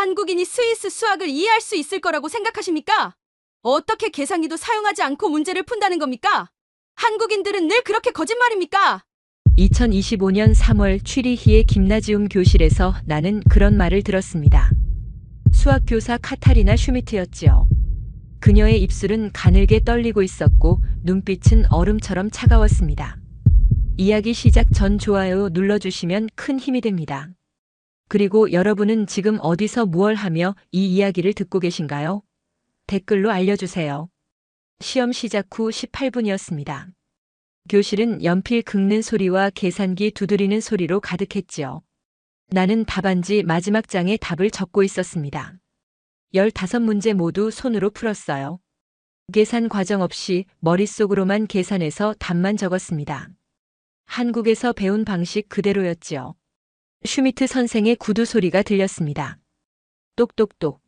한국인이 스위스 수학을 이해할 수 있을 거라고 생각하십니까? 어떻게 계산기도 사용하지 않고 문제를 푼다는 겁니까? 한국인들은 늘 그렇게 거짓말입니까? 2025년 3월 취리히의 김나지움 교실에서 나는 그런 말을 들었습니다. 수학교사 카타리나 슈미트였지요. 그녀의 입술은 가늘게 떨리고 있었고 눈빛은 얼음처럼 차가웠습니다. 이야기 시작 전 좋아요 눌러주시면 큰 힘이 됩니다. 그리고 여러분은 지금 어디서 무얼 하며 이 이야기를 듣고 계신가요? 댓글로 알려주세요. 시험 시작 후 18분이었습니다. 교실은 연필 긁는 소리와 계산기 두드리는 소리로 가득했지요. 나는 답안지 마지막 장에 답을 적고 있었습니다. 15문제 모두 손으로 풀었어요. 계산 과정 없이 머릿속으로만 계산해서 답만 적었습니다. 한국에서 배운 방식 그대로였지요. 슈미트 선생의 구두 소리가 들렸습니다. 똑똑똑.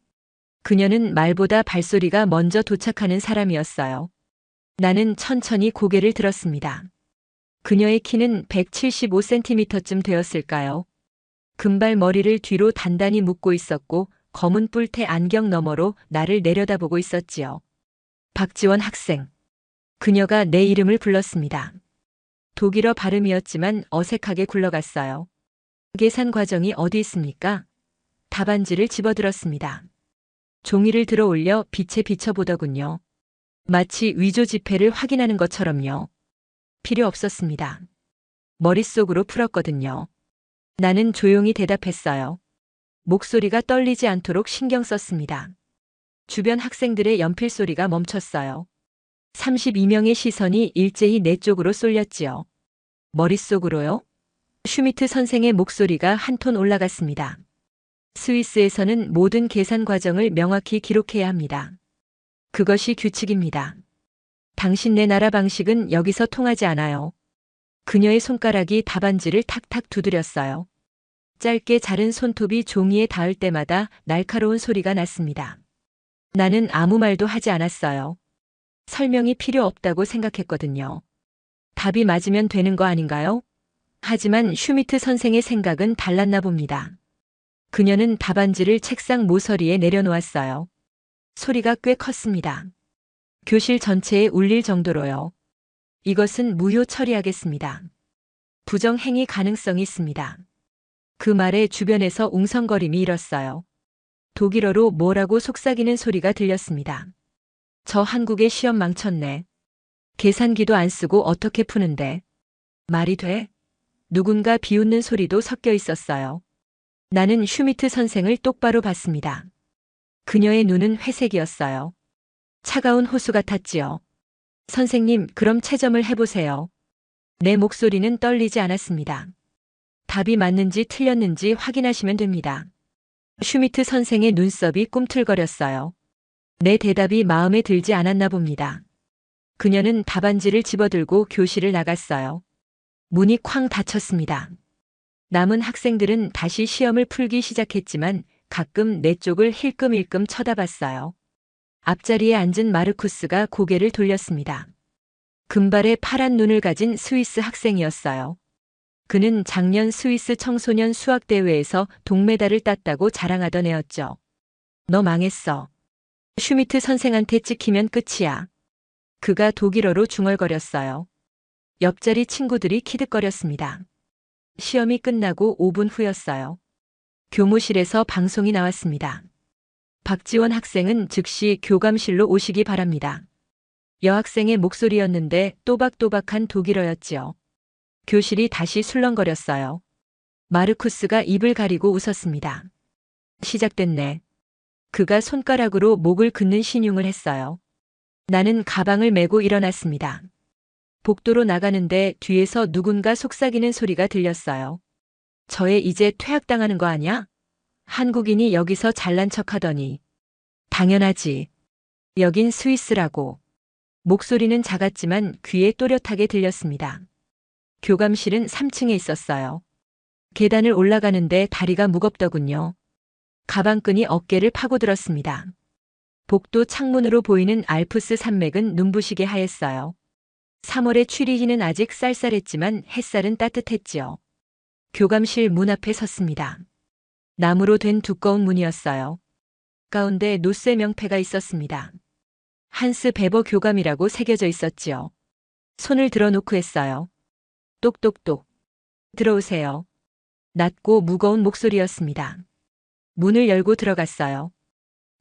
그녀는 말보다 발소리가 먼저 도착하는 사람이었어요. 나는 천천히 고개를 들었습니다. 그녀의 키는 175cm쯤 되었을까요? 금발 머리를 뒤로 단단히 묶고 있었고 검은 뿔테 안경 너머로 나를 내려다보고 있었지요. 박지원 학생. 그녀가 내 이름을 불렀습니다. 독일어 발음이었지만 어색하게 굴러갔어요. 계산 과정이 어디 있습니까? 답안지를 집어들었습니다. 종이를 들어 올려 빛에 비춰보더군요. 마치 위조 지폐를 확인하는 것처럼요. 필요 없었습니다. 머릿속으로 풀었거든요. 나는 조용히 대답했어요. 목소리가 떨리지 않도록 신경 썼습니다. 주변 학생들의 연필 소리가 멈췄어요. 32명의 시선이 일제히 내 쪽으로 쏠렸지요. 머릿속으로요? 슈미트 선생의 목소리가 한 톤 올라갔습니다. 스위스에서는 모든 계산 과정을 명확히 기록해야 합니다. 그것이 규칙입니다. 당신네 나라 방식은 여기서 통하지 않아요. 그녀의 손가락이 답안지를 탁탁 두드렸어요. 짧게 자른 손톱이 종이에 닿을 때마다 날카로운 소리가 났습니다. 나는 아무 말도 하지 않았어요. 설명이 필요 없다고 생각했거든요. 답이 맞으면 되는 거 아닌가요? 하지만 슈미트 선생의 생각은 달랐나 봅니다. 그녀는 답안지를 책상 모서리에 내려놓았어요. 소리가 꽤 컸습니다. 교실 전체에 울릴 정도로요. 이것은 무효 처리하겠습니다. 부정행위 가능성이 있습니다. 그 말에 주변에서 웅성거림이 일었어요. 독일어로 뭐라고 속삭이는 소리가 들렸습니다. 저 한국의 시험 망쳤네. 계산기도 안 쓰고 어떻게 푸는데. 말이 돼? 누군가 비웃는 소리도 섞여 있었어요. 나는 슈미트 선생을 똑바로 봤습니다. 그녀의 눈은 회색이었어요. 차가운 호수 같았지요. 선생님, 그럼 채점을 해보세요. 내 목소리는 떨리지 않았습니다. 답이 맞는지 틀렸는지 확인하시면 됩니다. 슈미트 선생의 눈썹이 꿈틀거렸어요. 내 대답이 마음에 들지 않았나 봅니다. 그녀는 답안지를 집어들고 교실을 나갔어요. 문이 쾅 닫혔습니다. 남은 학생들은 다시 시험을 풀기 시작했지만 가끔 내 쪽을 힐끔힐끔 쳐다봤어요. 앞자리에 앉은 마르쿠스가 고개를 돌렸습니다. 금발의 파란 눈을 가진 스위스 학생이었어요. 그는 작년 스위스 청소년 수학대회에서 동메달을 땄다고 자랑하던 애였죠. 너 망했어. 슈미트 선생한테 찍히면 끝이야. 그가 독일어로 중얼거렸어요. 옆자리 친구들이 키득거렸습니다. 시험이 끝나고 5분 후였어요. 교무실에서 방송이 나왔습니다. 박지원 학생은 즉시 교감실로 오시기 바랍니다. 여학생의 목소리였는데 또박또박한 독일어였지요. 교실이 다시 술렁거렸어요. 마르쿠스가 입을 가리고 웃었습니다. 시작됐네. 그가 손가락으로 목을 긋는 신용을 했어요. 나는 가방을 메고 일어났습니다. 복도로 나가는데 뒤에서 누군가 속삭이는 소리가 들렸어요. 저애 이제 퇴학당하는 거 아냐? 한국인이 여기서 잘난 척하더니. 당연하지. 여긴 스위스라고. 목소리는 작았지만 귀에 또렷하게 들렸습니다. 교감실은 3층에 있었어요. 계단을 올라가는데 다리가 무겁더군요. 가방끈이 어깨를 파고들었습니다. 복도 창문으로 보이는 알프스 산맥은 눈부시게 하였어요. 3월의 취리히는 아직 쌀쌀했지만 햇살은 따뜻했지요. 교감실 문 앞에 섰습니다. 나무로 된 두꺼운 문이었어요. 가운데 노스의 명패가 있었습니다. 한스 베버 교감이라고 새겨져 있었지요. 손을 들어놓고 했어요. 똑똑똑. 들어오세요. 낮고 무거운 목소리였습니다. 문을 열고 들어갔어요.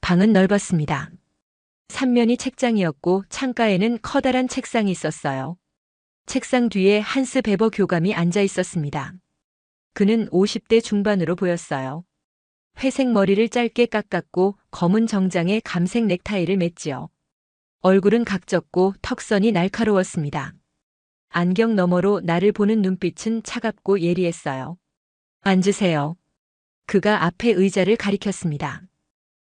방은 넓었습니다. 삼면이 책장이었고 창가에는 커다란 책상이 있었어요. 책상 뒤에 한스 베버 교감이 앉아 있었습니다. 그는 50대 중반으로 보였어요. 회색 머리를 짧게 깎았고 검은 정장에 감색 넥타이를 맸지요. 얼굴은 각졌고 턱선이 날카로웠습니다. 안경 너머로 나를 보는 눈빛은 차갑고 예리했어요. 앉으세요. 그가 앞에 의자를 가리켰습니다.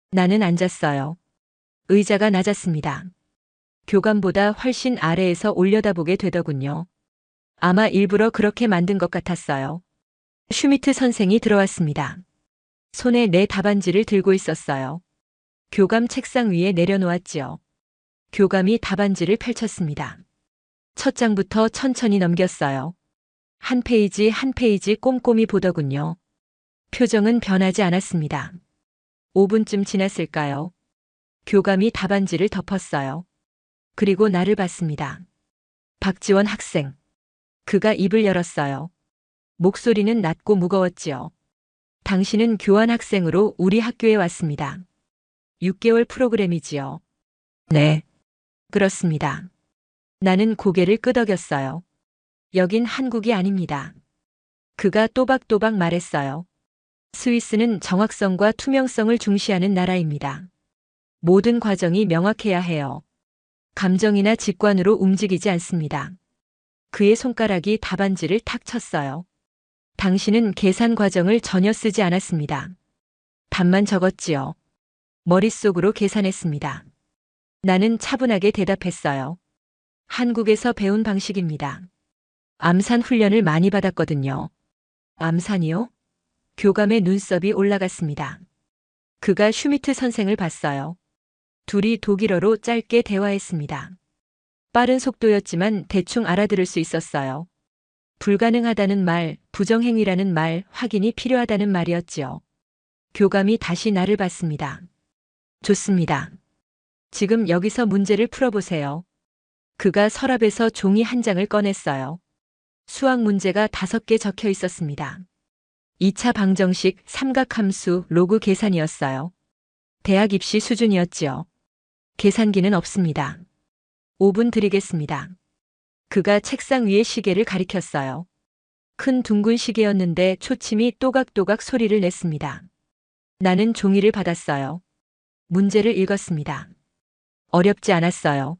나는 앉았어요. 의자가 낮았습니다. 교감보다 훨씬 아래에서 올려다보게 되더군요. 아마 일부러 그렇게 만든 것 같았어요. 슈미트 선생이 들어왔습니다. 손에 내 답안지를 들고 있었어요. 교감 책상 위에 내려놓았지요. 교감이 답안지를 펼쳤습니다. 첫 장부터 천천히 넘겼어요. 한 페이지 한 페이지 꼼꼼히 보더군요. 표정은 변하지 않았습니다. 5분쯤 지났을까요? 교감이 답안지를 덮었어요. 그리고 나를 봤습니다. 박지원 학생. 그가 입을 열었어요. 목소리는 낮고 무거웠지요. 당신은 교환학생으로 우리 학교에 왔습니다. 6개월 프로그램이지요. 네. 그렇습니다. 나는 고개를 끄덕였어요. 여긴 한국이 아닙니다. 그가 또박또박 말했어요. 스위스는 정확성과 투명성을 중시하는 나라입니다. 모든 과정이 명확해야 해요. 감정이나 직관으로 움직이지 않습니다. 그의 손가락이 답안지를 탁 쳤어요. 당신은 계산 과정을 전혀 쓰지 않았습니다. 답만 적었지요. 머릿속으로 계산했습니다. 나는 차분하게 대답했어요. 한국에서 배운 방식입니다. 암산 훈련을 많이 받았거든요. 암산이요? 교감의 눈썹이 올라갔습니다. 그가 슈미트 선생을 봤어요. 둘이 독일어로 짧게 대화했습니다. 빠른 속도였지만 대충 알아들을 수 있었어요. 불가능하다는 말, 부정행위라는 말, 확인이 필요하다는 말이었지요. 교감이 다시 나를 봤습니다. 좋습니다. 지금 여기서 문제를 풀어보세요. 그가 서랍에서 종이 한 장을 꺼냈어요. 수학 문제가 5개 적혀 있었습니다. 2차 방정식, 삼각함수, 로그 계산이었어요. 대학 입시 수준이었지요. 계산기는 없습니다. 5분 드리겠습니다. 그가 책상 위에 시계를 가리켰어요. 큰 둥근 시계였는데 초침이 또각또각 소리를 냈습니다. 나는 종이를 받았어요. 문제를 읽었습니다. 어렵지 않았어요.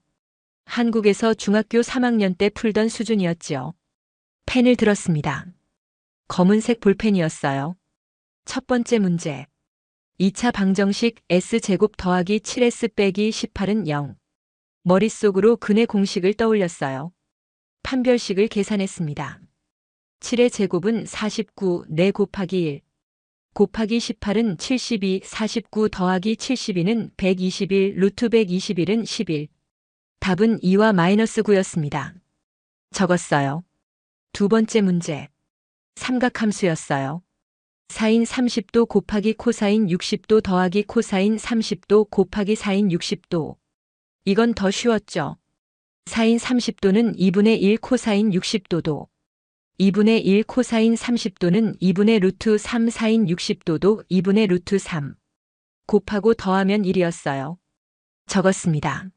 한국에서 중학교 3학년 때 풀던 수준이었지요. 펜을 들었습니다. 검은색 볼펜이었어요. 첫 번째 문제. 2차 방정식 S제곱 더하기 7S 빼기 18은 0. 머릿속으로 근의 공식을 떠올렸어요. 판별식을 계산했습니다. 7의 제곱은 49, 4 곱하기 1. 곱하기 18은 72, 49 더하기 72는 121, 루트 121은 11. 답은 2와 마이너스 9였습니다. 적었어요. 두 번째 문제. 삼각함수였어요. 사인 30도 곱하기 코사인 60도 더하기 코사인 30도 곱하기 사인 60도. 이건 더 쉬웠죠. 사인 30도는 2분의 1 코사인 60도도. 2분의 1 코사인 30도는 2분의 루트 3 사인 60도도 2분의 루트 3. 곱하고 더하면 1이었어요. 적었습니다.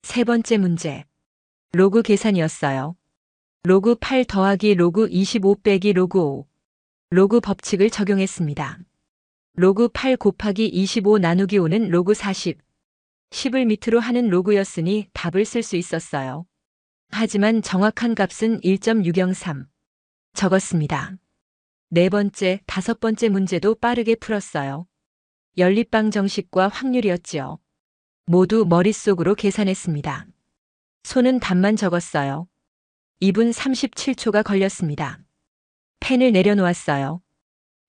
세 번째 문제. 로그 계산이었어요. 로그 8 더하기 로그 25 빼기 로그 5. 로그 법칙을 적용했습니다. 로그 8 곱하기 25 나누기 5는 로그 40. 10을 밑으로 하는 로그였으니 답을 쓸 수 있었어요. 하지만 정확한 값은 1.603. 적었습니다. 네 번째, 다섯 번째 문제도 빠르게 풀었어요. 연립방 정식과 확률이었지요. 모두 머릿속으로 계산했습니다. 손은 답만 적었어요. 2분 37초가 걸렸습니다. 펜을 내려놓았어요.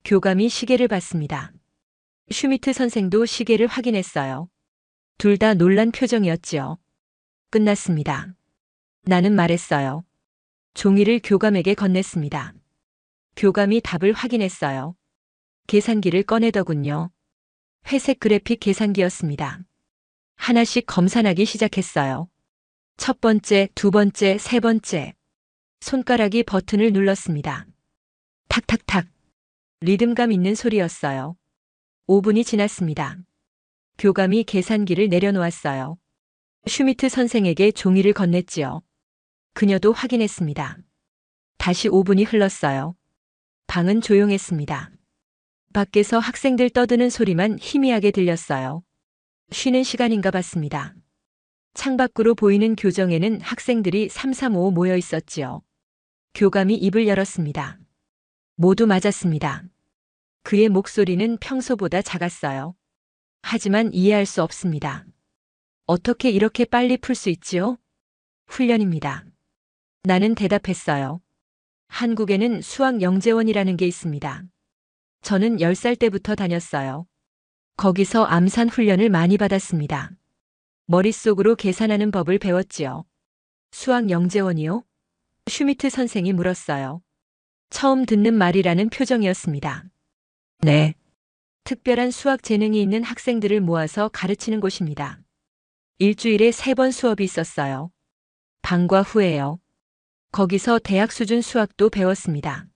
교감이 시계를 봤습니다. 슈미트 선생도 시계를 확인했어요. 둘 다 놀란 표정이었지요. 끝났습니다. 나는 말했어요. 종이를 교감에게 건넸습니다. 교감이 답을 확인했어요. 계산기를 꺼내더군요. 회색 그래픽 계산기였습니다. 하나씩 검산하기 시작했어요. 첫 번째, 두 번째, 세 번째. 손가락이 버튼을 눌렀습니다. 탁탁탁. 리듬감 있는 소리였어요. 5분이 지났습니다. 교감이 계산기를 내려놓았어요. 슈미트 선생에게 종이를 건넸지요. 그녀도 확인했습니다. 다시 5분이 흘렀어요. 방은 조용했습니다. 밖에서 학생들 떠드는 소리만 희미하게 들렸어요. 쉬는 시간인가 봤습니다. 창밖으로 보이는 교정에는 학생들이 335 모여 있었지요. 교감이 입을 열었습니다. 모두 맞았습니다. 그의 목소리는 평소보다 작았어요. 하지만 이해할 수 없습니다. 어떻게 이렇게 빨리 풀 수 있지요? 훈련입니다. 나는 대답했어요. 한국에는 수학 영재원이라는 게 있습니다. 저는 10살 때부터 다녔어요. 거기서 암산 훈련을 많이 받았습니다. 머릿속으로 계산하는 법을 배웠지요. 수학 영재원이요? 슈미트 선생이 물었어요. 처음 듣는 말이라는 표정이었습니다. 네. 특별한 수학 재능이 있는 학생들을 모아서 가르치는 곳입니다. 일주일에 3번 수업이 있었어요. 방과 후에요. 거기서 대학 수준 수학도 배웠습니다.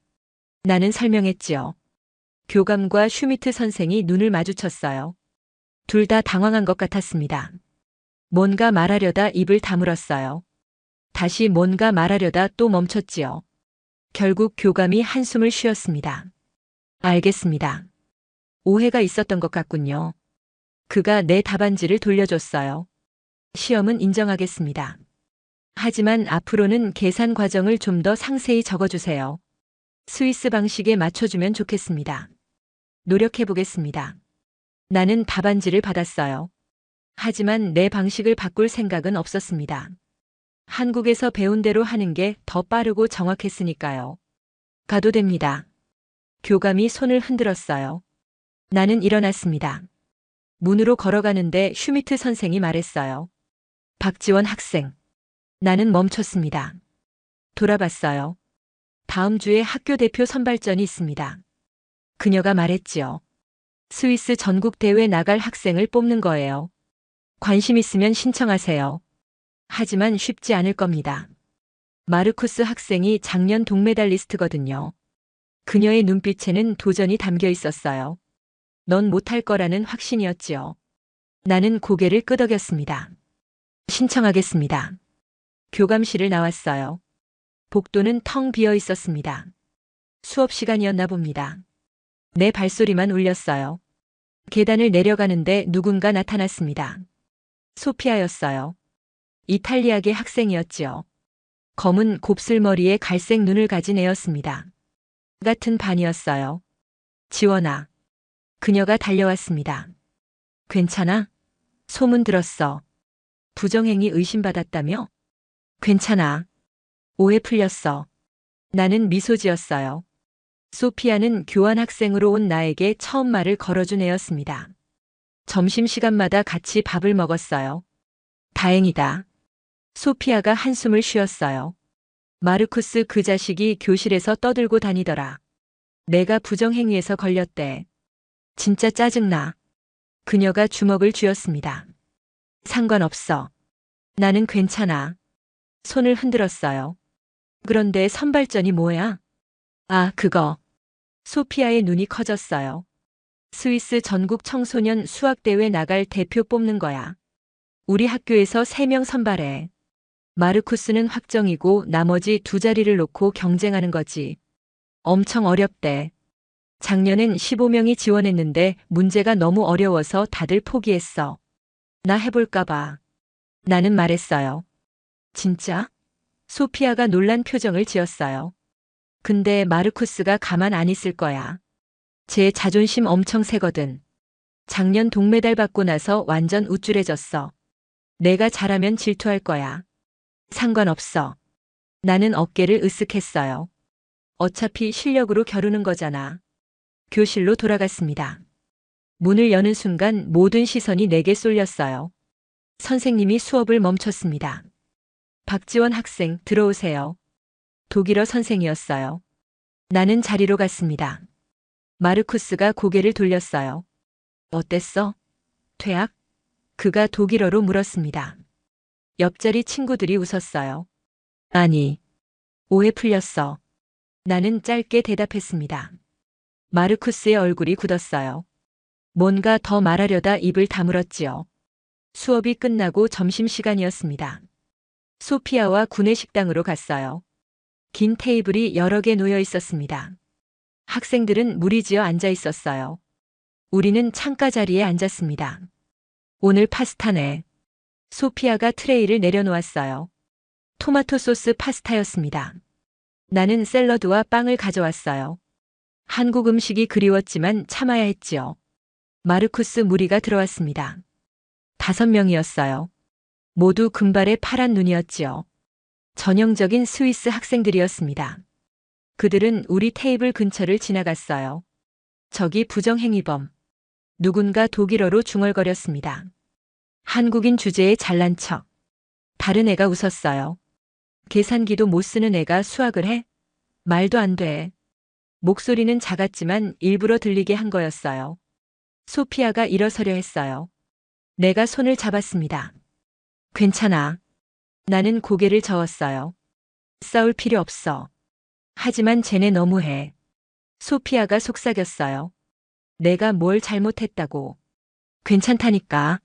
나는 설명했지요. 교감과 슈미트 선생이 눈을 마주쳤어요. 둘 다 당황한 것 같았습니다. 뭔가 말하려다 입을 다물었어요. 다시 뭔가 말하려다 또 멈췄지요. 결국 교감이 한숨을 쉬었습니다. 알겠습니다. 오해가 있었던 것 같군요. 그가 내 답안지를 돌려줬어요. 시험은 인정하겠습니다. 하지만 앞으로는 계산 과정을 좀 더 상세히 적어주세요. 스위스 방식에 맞춰주면 좋겠습니다. 노력해보겠습니다. 나는 답안지를 받았어요. 하지만 내 방식을 바꿀 생각은 없었습니다. 한국에서 배운 대로 하는 게 더 빠르고 정확했으니까요. 가도 됩니다. 교감이 손을 흔들었어요. 나는 일어났습니다. 문으로 걸어가는데 슈미트 선생이 말했어요. 박지원 학생. 나는 멈췄습니다. 돌아봤어요. 다음 주에 학교 대표 선발전이 있습니다. 그녀가 말했지요. 스위스 전국대회 나갈 학생을 뽑는 거예요. 관심 있으면 신청하세요. 하지만 쉽지 않을 겁니다. 마르쿠스 학생이 작년 동메달리스트거든요. 그녀의 눈빛에는 도전이 담겨 있었어요. 넌 못할 거라는 확신이었지요. 나는 고개를 끄덕였습니다. 신청하겠습니다. 교감실을 나왔어요. 복도는 텅 비어 있었습니다. 수업 시간이었나 봅니다. 내 발소리만 울렸어요. 계단을 내려가는데 누군가 나타났습니다. 소피아였어요. 이탈리아계 학생이었지요. 검은 곱슬머리에 갈색 눈을 가진 애였습니다. 같은 반이었어요. 지원아. 그녀가 달려왔습니다. 괜찮아? 소문 들었어. 부정행위 의심받았다며? 괜찮아. 오해 풀렸어. 나는 미소 지었어요. 소피아는 교환학생으로 온 나에게 처음 말을 걸어준 애였습니다. 점심시간마다 같이 밥을 먹었어요. 다행이다. 소피아가 한숨을 쉬었어요. 마르쿠스 그 자식이 교실에서 떠들고 다니더라. 내가 부정행위에서 걸렸대. 진짜 짜증나. 그녀가 주먹을 쥐었습니다. 상관없어. 나는 괜찮아. 손을 흔들었어요. 그런데 선발전이 뭐야? 아, 그거. 소피아의 눈이 커졌어요. 스위스 전국 청소년 수학대회 나갈 대표 뽑는 거야. 우리 학교에서 3명 선발해. 마르쿠스는 확정이고 나머지 2자리를 놓고 경쟁하는 거지. 엄청 어렵대. 작년엔 15명이 지원했는데 문제가 너무 어려워서 다들 포기했어. 나 해볼까 봐. 나는 말했어요. 진짜? 소피아가 놀란 표정을 지었어요. 근데 마르쿠스가 가만 안 있을 거야. 제 자존심 엄청 세거든. 작년 동메달 받고 나서 완전 우쭐해졌어. 내가 잘하면 질투할 거야. 상관없어. 나는 어깨를 으쓱했어요. 어차피 실력으로 겨루는 거잖아. 교실로 돌아갔습니다. 문을 여는 순간 모든 시선이 내게 쏠렸어요. 선생님이 수업을 멈췄습니다. 박지원 학생, 들어오세요. 독일어 선생이었어요. 나는 자리로 갔습니다. 마르쿠스가 고개를 돌렸어요. 어땠어? 퇴학? 그가 독일어로 물었습니다. 옆자리 친구들이 웃었어요. 아니, 오해 풀렸어. 나는 짧게 대답했습니다. 마르쿠스의 얼굴이 굳었어요. 뭔가 더 말하려다 입을 다물었지요. 수업이 끝나고 점심시간이었습니다. 소피아와 구내식당으로 갔어요. 긴 테이블이 여러 개 놓여 있었습니다. 학생들은 무리지어 앉아 있었어요. 우리는 창가 자리에 앉았습니다. 오늘 파스타네. 소피아가 트레이를 내려놓았어요. 토마토 소스 파스타였습니다. 나는 샐러드와 빵을 가져왔어요. 한국 음식이 그리웠지만 참아야 했지요. 마르쿠스 무리가 들어왔습니다. 5명이었어요. 모두 금발의 파란 눈이었지요. 전형적인 스위스 학생들이었습니다. 그들은 우리 테이블 근처를 지나갔어요. 저기 부정행위범. 누군가 독일어로 중얼거렸습니다. 한국인 주제에 잘난 척. 다른 애가 웃었어요. 계산기도 못 쓰는 애가 수학을 해? 말도 안 돼. 목소리는 작았지만 일부러 들리게 한 거였어요. 소피아가 일어서려 했어요. 내가 손을 잡았습니다. 괜찮아. 나는 고개를 저었어요. 싸울 필요 없어. 하지만 쟤네 너무해. 소피아가 속삭였어요. 내가 뭘 잘못했다고. 괜찮다니까.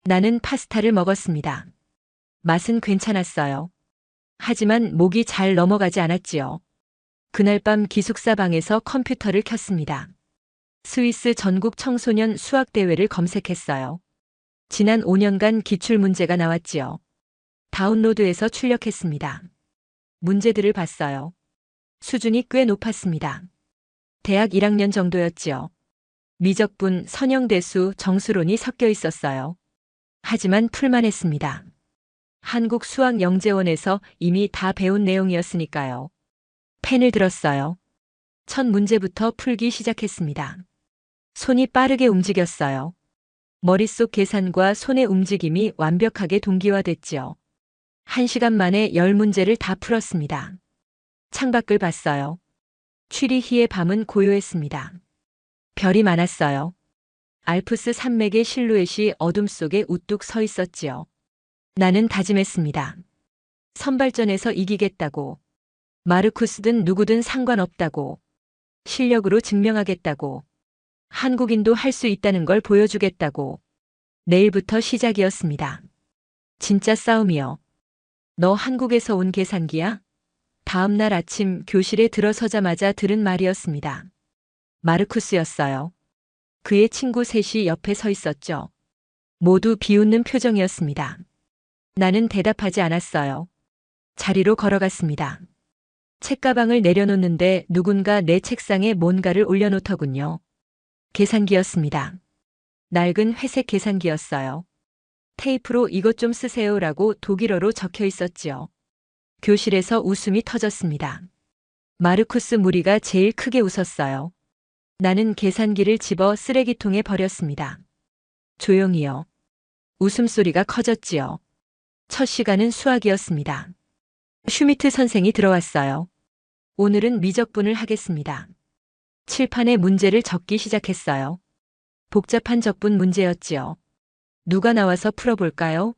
나는 파스타를 먹었습니다. 맛은 괜찮았어요. 하지만 목이 잘 넘어가지 않았지요. 그날 밤 기숙사 방에서 컴퓨터를 켰습니다. 스위스 전국 청소년 수학대회를 검색했어요. 지난 5년간 기출문제가 나왔지요. 다운로드해서 출력했습니다. 문제들을 봤어요. 수준이 꽤 높았습니다. 대학 1학년 정도였지요. 미적분, 선형대수, 정수론이 섞여 있었어요. 하지만 풀만했습니다. 한국수학영재원에서 이미 다 배운 내용이었으니까요. 펜을 들었어요. 첫 문제부터 풀기 시작했습니다. 손이 빠르게 움직였어요. 머릿속 계산과 손의 움직임이 완벽하게 동기화됐지요. 1시간 만에 10문제를 다 풀었습니다. 창밖을 봤어요. 취리히의 밤은 고요했습니다. 별이 많았어요. 알프스 산맥의 실루엣이 어둠 속에 우뚝 서 있었지요. 나는 다짐했습니다. 선발전에서 이기겠다고. 마르쿠스든 누구든 상관없다고. 실력으로 증명하겠다고. 한국인도 할 수 있다는 걸 보여주겠다고. 내일부터 시작이었습니다. 진짜 싸움이요. 너 한국에서 온 계산기야? 다음 날 아침 교실에 들어서자마자 들은 말이었습니다. 마르쿠스였어요. 그의 친구 셋이 옆에 서 있었죠. 모두 비웃는 표정이었습니다. 나는 대답하지 않았어요. 자리로 걸어갔습니다. 책가방을 내려놓는데 누군가 내 책상에 뭔가를 올려놓더군요. 계산기였습니다. 낡은 회색 계산기였어요. 테이프로 이것 좀 쓰세요라고 독일어로 적혀 있었지요. 교실에서 웃음이 터졌습니다. 마르쿠스 무리가 제일 크게 웃었어요. 나는 계산기를 집어 쓰레기통에 버렸습니다. 조용히요. 웃음소리가 커졌지요. 첫 시간은 수학이었습니다. 슈미트 선생이 들어왔어요. 오늘은 미적분을 하겠습니다. 칠판에 문제를 적기 시작했어요. 복잡한 적분 문제였지요. 누가 나와서 풀어볼까요?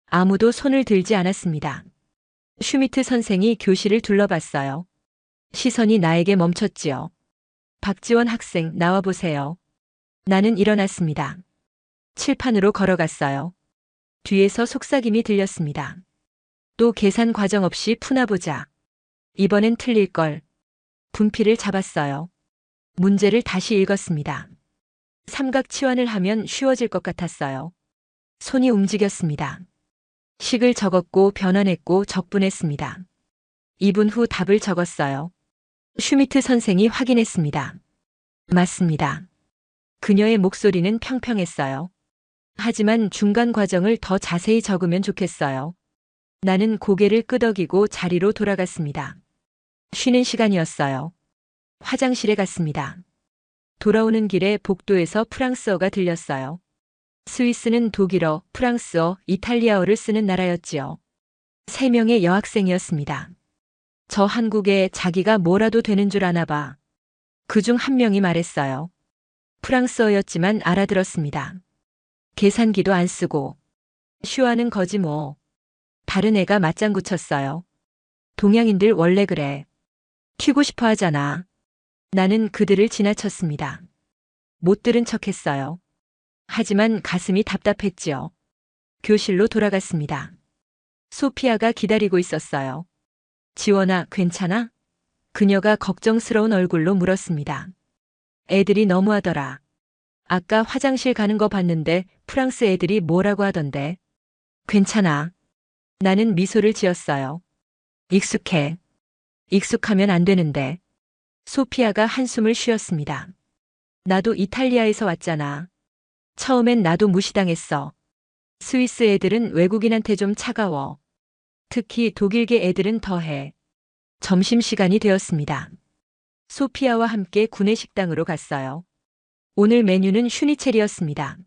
아무도 손을 들지 않았습니다. 슈미트 선생이 교실을 둘러봤어요. 시선이 나에게 멈췄지요. 박지원 학생 나와보세요. 나는 일어났습니다. 칠판으로 걸어갔어요. 뒤에서 속삭임이 들렸습니다. 또 계산 과정 없이 푸나보자. 이번엔 틀릴걸. 분필을 잡았어요. 문제를 다시 읽었습니다. 삼각 치환을 하면 쉬워질 것 같았어요. 손이 움직였습니다. 식을 적었고 변환했고 적분했습니다. 2분 후 답을 적었어요. 슈미트 선생이 확인했습니다. 맞습니다. 그녀의 목소리는 평평했어요. 하지만 중간 과정을 더 자세히 적으면 좋겠어요. 나는 고개를 끄덕이고 자리로 돌아갔습니다. 쉬는 시간이었어요. 화장실에 갔습니다. 돌아오는 길에 복도에서 프랑스어가 들렸어요. 스위스는 독일어, 프랑스어, 이탈리아어를 쓰는 나라였지요. 3명의 여학생이었습니다. 저 한국에 자기가 뭐라도 되는 줄 아나 봐. 그중 한 명이 말했어요. 프랑스어였지만 알아들었습니다. 계산기도 안 쓰고. 슈아는 거지 뭐. 다른 애가 맞장구 쳤어요. 동양인들 원래 그래. 튀고 싶어 하잖아. 나는 그들을 지나쳤습니다. 못 들은 척 했어요. 하지만 가슴이 답답했지요. 교실로 돌아갔습니다. 소피아가 기다리고 있었어요. 지원아, 괜찮아? 그녀가 걱정스러운 얼굴로 물었습니다. 애들이 너무하더라. 아까 화장실 가는 거 봤는데 프랑스 애들이 뭐라고 하던데. 괜찮아. 나는 미소를 지었어요. 익숙해. 익숙하면 안 되는데. 소피아가 한숨을 쉬었습니다. 나도 이탈리아에서 왔잖아. 처음엔 나도 무시당했어. 스위스 애들은 외국인한테 좀 차가워. 특히 독일계 애들은 더해. 점심시간이 되었습니다. 소피아와 함께 구내식당으로 갔어요. 오늘 메뉴는 슈니첼이었습니다.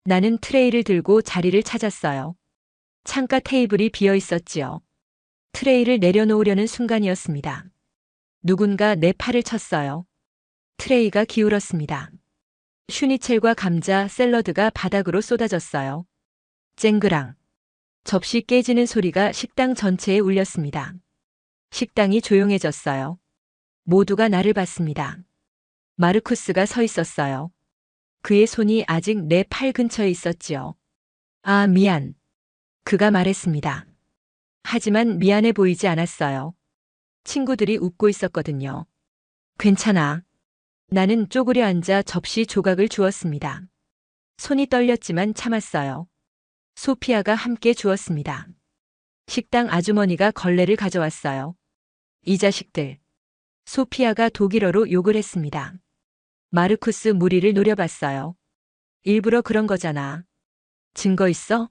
나는 트레이를 들고 자리를 찾았어요. 창가 테이블이 비어 있었지요. 트레이를 내려놓으려는 순간이었습니다. 누군가 내 팔을 쳤어요. 트레이가 기울었습니다. 슈니첼과 감자, 샐러드가 바닥으로 쏟아졌어요. 쨍그랑. 접시 깨지는 소리가 식당 전체에 울렸습니다. 식당이 조용해졌어요. 모두가 나를 봤습니다. 마르쿠스가 서 있었어요. 그의 손이 아직 내 팔 근처에 있었지요. 아, 미안. 그가 말했습니다. 하지만 미안해 보이지 않았어요. 친구들이 웃고 있었거든요. 괜찮아. 나는 쪼그려 앉아 접시 조각을 주었습니다. 손이 떨렸지만 참았어요. 소피아가 함께 주었습니다. 식당 아주머니가 걸레를 가져왔어요. 이 자식들. 소피아가 독일어로 욕을 했습니다. 마르쿠스 무리를 노려봤어요. 일부러 그런 거잖아. 증거 있어?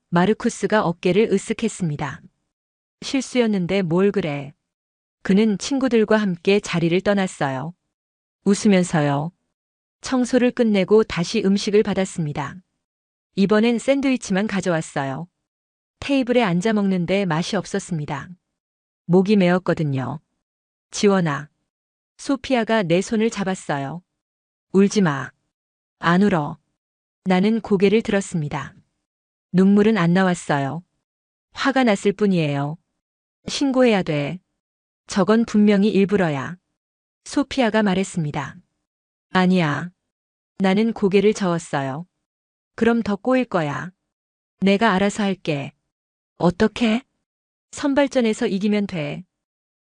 마르쿠스가 어깨를 으쓱했습니다. 실수였는데 뭘 그래. 그는 친구들과 함께 자리를 떠났어요. 웃으면서요. 청소를 끝내고 다시 음식을 받았습니다. 이번엔 샌드위치만 가져왔어요. 테이블에 앉아 먹는데 맛이 없었습니다. 목이 메었거든요. 지원아. 소피아가 내 손을 잡았어요. 울지 마. 안 울어. 나는 고개를 들었습니다. 눈물은 안 나왔어요. 화가 났을 뿐이에요. 신고해야 돼. 저건 분명히 일부러야. 소피아가 말했습니다. 아니야. 나는 고개를 저었어요. 그럼 더 꼬일 거야. 내가 알아서 할게. 어떻게? 선발전에서 이기면 돼.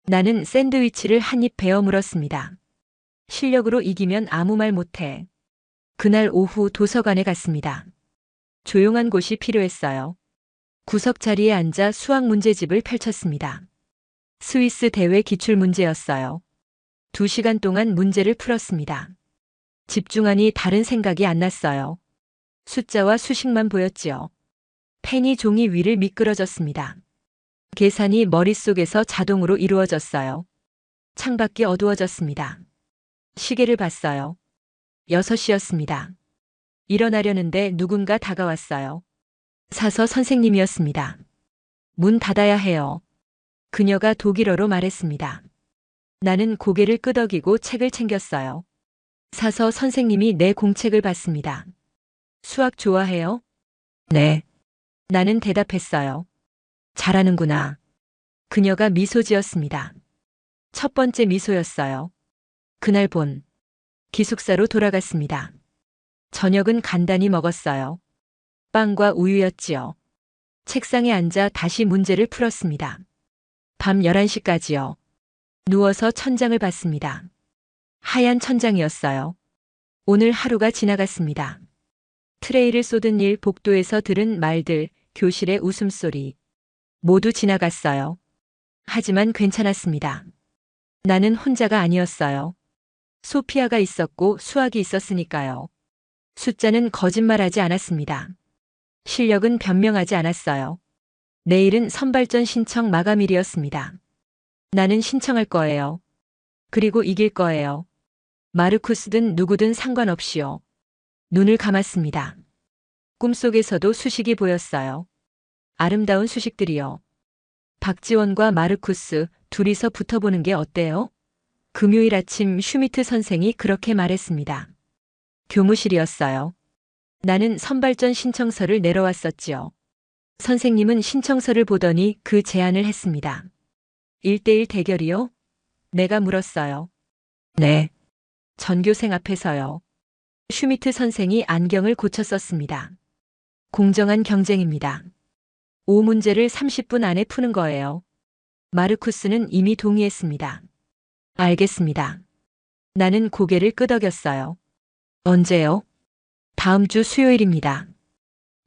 나는 샌드위치를 한 입 베어 물었습니다. 실력으로 이기면 아무 말 못해. 그날 오후 도서관에 갔습니다. 조용한 곳이 필요했어요. 구석 자리에 앉아 수학 문제집을 펼쳤습니다. 스위스 대회 기출 문제였어요. 2시간 동안 문제를 풀었습니다. 집중하니 다른 생각이 안 났어요. 숫자와 수식만 보였지요. 펜이 종이 위를 미끄러졌습니다. 계산이 머릿속에서 자동으로 이루어졌어요. 창밖이 어두워졌습니다. 시계를 봤어요. 6시였습니다. 일어나려는데 누군가 다가왔어요. 사서 선생님이었습니다. 문 닫아야 해요. 그녀가 독일어로 말했습니다. 나는 고개를 끄덕이고 책을 챙겼어요. 사서 선생님이 내 공책을 봤습니다. 수학 좋아해요? 네. 나는 대답했어요. 잘하는구나. 그녀가 미소 지었습니다. 첫 번째 미소였어요. 그날 본 기숙사로 돌아갔습니다. 저녁은 간단히 먹었어요. 빵과 우유였지요. 책상에 앉아 다시 문제를 풀었습니다. 밤 11시까지요. 누워서 천장을 봤습니다. 하얀 천장이었어요. 오늘 하루가 지나갔습니다. 트레이를 쏟은 일, 복도에서 들은 말들, 교실의 웃음소리. 모두 지나갔어요. 하지만 괜찮았습니다. 나는 혼자가 아니었어요. 소피아가 있었고 수학이 있었으니까요. 숫자는 거짓말하지 않았습니다. 실력은 변명하지 않았어요. 내일은 선발전 신청 마감일이었습니다. 나는 신청할 거예요. 그리고 이길 거예요. 마르쿠스든 누구든 상관없이요. 눈을 감았습니다. 꿈속에서도 수식이 보였어요. 아름다운 수식들이요. 박지원과 마르쿠스 둘이서 붙어보는 게 어때요? 금요일 아침 슈미트 선생이 그렇게 말했습니다. 교무실이었어요. 나는 선발전 신청서를 내려왔었지요. 선생님은 신청서를 보더니 그 제안을 했습니다. 1대1 대결이요? 내가 물었어요. 네. 전교생 앞에서요. 슈미트 선생이 안경을 고쳐 썼습니다. 공정한 경쟁입니다. 5문제를 30분 안에 푸는 거예요. 마르쿠스는 이미 동의했습니다. 알겠습니다. 나는 고개를 끄덕였어요. 언제요? 다음 주 수요일입니다.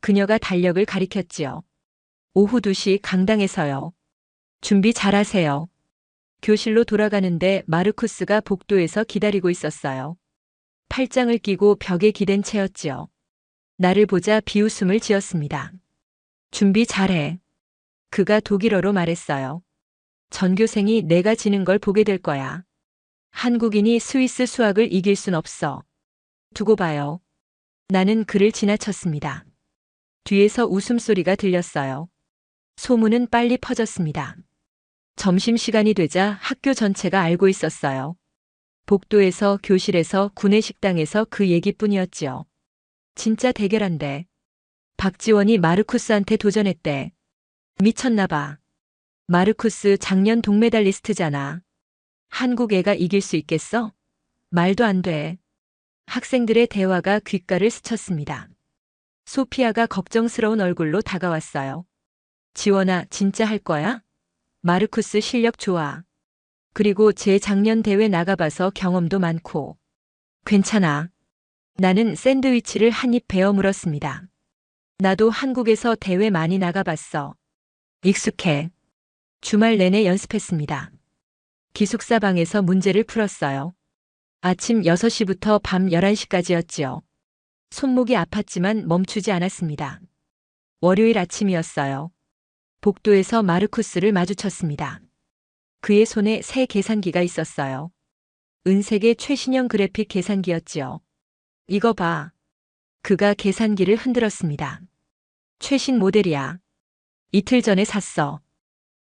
그녀가 달력을 가리켰지요. 오후 2시 강당에서요. 준비 잘하세요. 교실로 돌아가는데 마르쿠스가 복도에서 기다리고 있었어요. 팔짱을 끼고 벽에 기댄 채였지요. 나를 보자 비웃음을 지었습니다. 준비 잘해. 그가 독일어로 말했어요. 전교생이 내가 지는 걸 보게 될 거야. 한국인이 스위스 수학을 이길 순 없어. 두고 봐요. 나는 그를 지나쳤습니다. 뒤에서 웃음소리가 들렸어요. 소문은 빨리 퍼졌습니다. 점심시간이 되자 학교 전체가 알고 있었어요. 복도에서, 교실에서, 구내식당에서 그 얘기뿐이었지요. 진짜 대결한대. 박지원이 마르쿠스한테 도전했대. 미쳤나 봐. 마르쿠스 작년 동메달리스트잖아. 한국 애가 이길 수 있겠어? 말도 안 돼. 학생들의 대화가 귓가를 스쳤습니다. 소피아가 걱정스러운 얼굴로 다가왔어요. 지원아, 진짜 할 거야? 마르쿠스 실력 좋아. 그리고 재작년 대회 나가봐서 경험도 많고. 괜찮아. 나는 샌드위치를 한 입 베어 물었습니다. 나도 한국에서 대회 많이 나가봤어. 익숙해. 주말 내내 연습했습니다. 기숙사 방에서 문제를 풀었어요. 아침 6시부터 밤 11시까지였지요. 손목이 아팠지만 멈추지 않았습니다. 월요일 아침이었어요. 복도에서 마르쿠스를 마주쳤습니다. 그의 손에 새 계산기가 있었어요. 은색의 최신형 그래픽 계산기였지요. 이거 봐. 그가 계산기를 흔들었습니다. 최신 모델이야. 이틀 전에 샀어.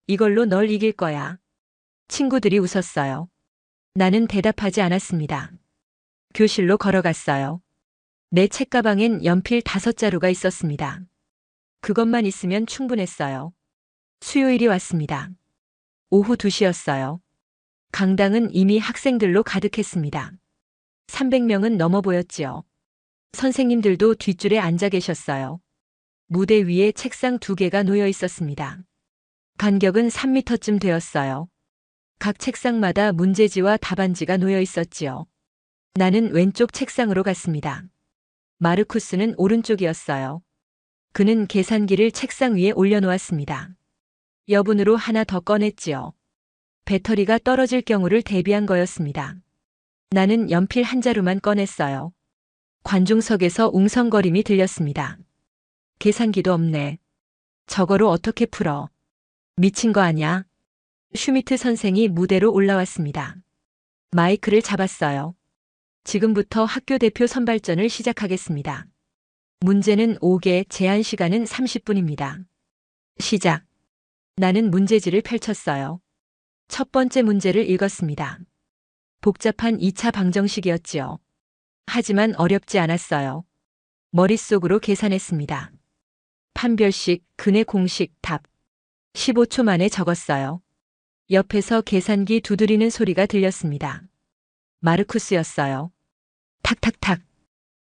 이걸로 널 이길 거야. 친구들이 웃었어요. 나는 대답하지 않았습니다. 교실로 걸어갔어요. 내 책가방엔 연필 5자루가 있었습니다. 그것만 있으면 충분했어요. 수요일이 왔습니다. 오후 2시였어요. 강당은 이미 학생들로 가득했습니다. 300명은 넘어 보였지요. 선생님들도 뒷줄에 앉아 계셨어요. 무대 위에 책상 2개가 놓여 있었습니다. 간격은 3미터쯤 되었어요. 각 책상마다 문제지와 답안지가 놓여 있었지요. 나는 왼쪽 책상으로 갔습니다. 마르쿠스는 오른쪽이었어요. 그는 계산기를 책상 위에 올려놓았습니다. 여분으로 하나 더 꺼냈지요. 배터리가 떨어질 경우를 대비한 거였습니다. 나는 연필 1자루만 꺼냈어요. 관중석에서 웅성거림이 들렸습니다. 계산기도 없네. 저거로 어떻게 풀어? 미친 거 아냐? 슈미트 선생이 무대로 올라왔습니다. 마이크를 잡았어요. 지금부터 학교 대표 선발전을 시작하겠습니다. 문제는 5개, 제한 시간은 30분입니다. 시작. 나는 문제지를 펼쳤어요. 첫 번째 문제를 읽었습니다. 복잡한 2차 방정식이었지요. 하지만 어렵지 않았어요. 머릿속으로 계산했습니다. 판별식, 근의 공식, 답. 15초 만에 적었어요. 옆에서 계산기 두드리는 소리가 들렸습니다. 마르쿠스였어요. 탁탁탁.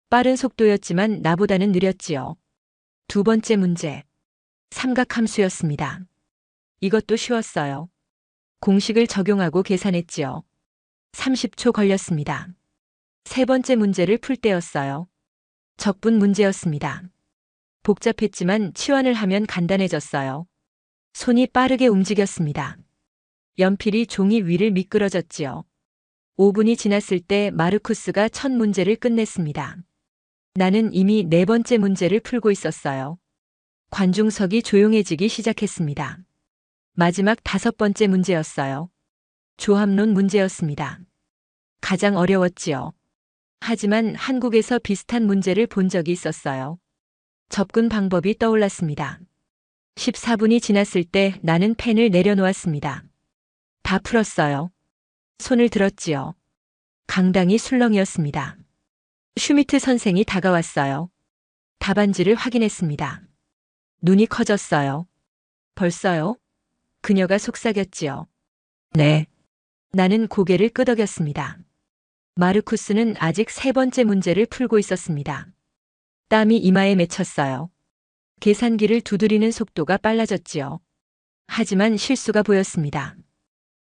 빠른 속도였지만 나보다는 느렸지요. 두 번째 문제. 삼각함수였습니다. 이것도 쉬웠어요. 공식을 적용하고 계산했지요. 30초 걸렸습니다. 세 번째 문제를 풀 때였어요. 적분 문제였습니다. 복잡했지만 치환을 하면 간단해졌어요. 손이 빠르게 움직였습니다. 연필이 종이 위를 미끄러졌지요. 5분이 지났을 때 마르쿠스가 첫 문제를 끝냈습니다. 나는 이미 네 번째 문제를 풀고 있었어요. 관중석이 조용해지기 시작했습니다. 마지막 5번째 문제였어요. 조합론 문제였습니다. 가장 어려웠지요. 하지만 한국에서 비슷한 문제를 본 적이 있었어요. 접근 방법이 떠올랐습니다. 14분이 지났을 때 나는 펜을 내려놓았습니다. 다 풀었어요. 손을 들었지요. 강당이 술렁이었습니다. 슈미트 선생이 다가왔어요. 답안지를 확인했습니다. 눈이 커졌어요. 벌써요? 그녀가 속삭였지요. 네. 나는 고개를 끄덕였습니다. 마르쿠스는 아직 세 번째 문제를 풀고 있었습니다. 땀이 이마에 맺혔어요. 계산기를 두드리는 속도가 빨라졌지요. 하지만 실수가 보였습니다.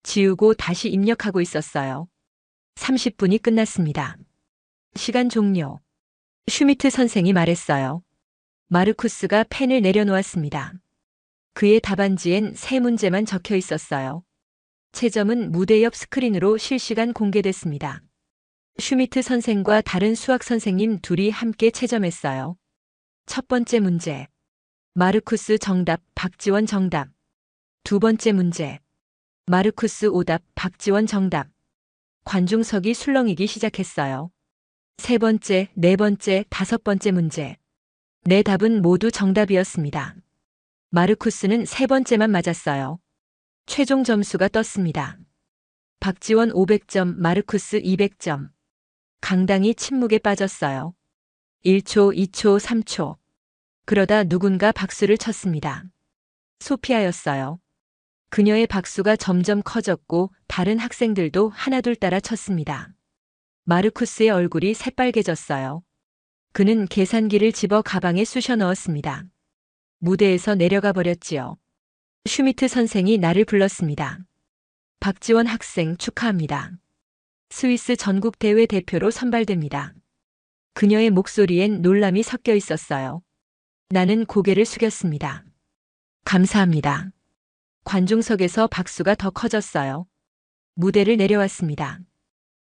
지우고 다시 입력하고 있었어요. 30분이 끝났습니다. 시간 종료. 슈미트 선생이 말했어요. 마르쿠스가 펜을 내려놓았습니다. 그의 답안지엔 세 문제만 적혀 있었어요. 채점은 무대 옆 스크린으로 실시간 공개됐습니다. 슈미트 선생과 다른 수학 선생님 둘이 함께 채점했어요. 첫 번째 문제. 마르쿠스 정답, 박지원 정답. 두 번째 문제. 마르쿠스 오답, 박지원 정답. 관중석이 술렁이기 시작했어요. 세 번째, 네 번째, 다섯 번째 문제. 네 답은 모두 정답이었습니다. 마르쿠스는 세 번째만 맞았어요. 최종 점수가 떴습니다. 박지원 500점, 마르쿠스 200점. 강당이 침묵에 빠졌어요. 1초, 2초, 3초. 그러다 누군가 박수를 쳤습니다. 소피아였어요. 그녀의 박수가 점점 커졌고 다른 학생들도 하나둘 따라 쳤습니다. 마르쿠스의 얼굴이 새빨개졌어요. 그는 계산기를 집어 가방에 쑤셔 넣었습니다. 무대에서 내려가 버렸지요. 슈미트 선생이 나를 불렀습니다. 박지원 학생 축하합니다. 스위스 전국대회 대표로 선발됩니다. 그녀의 목소리엔 놀람이 섞여 있었어요. 나는 고개를 숙였습니다. 감사합니다. 관중석에서 박수가 더 커졌어요. 무대를 내려왔습니다.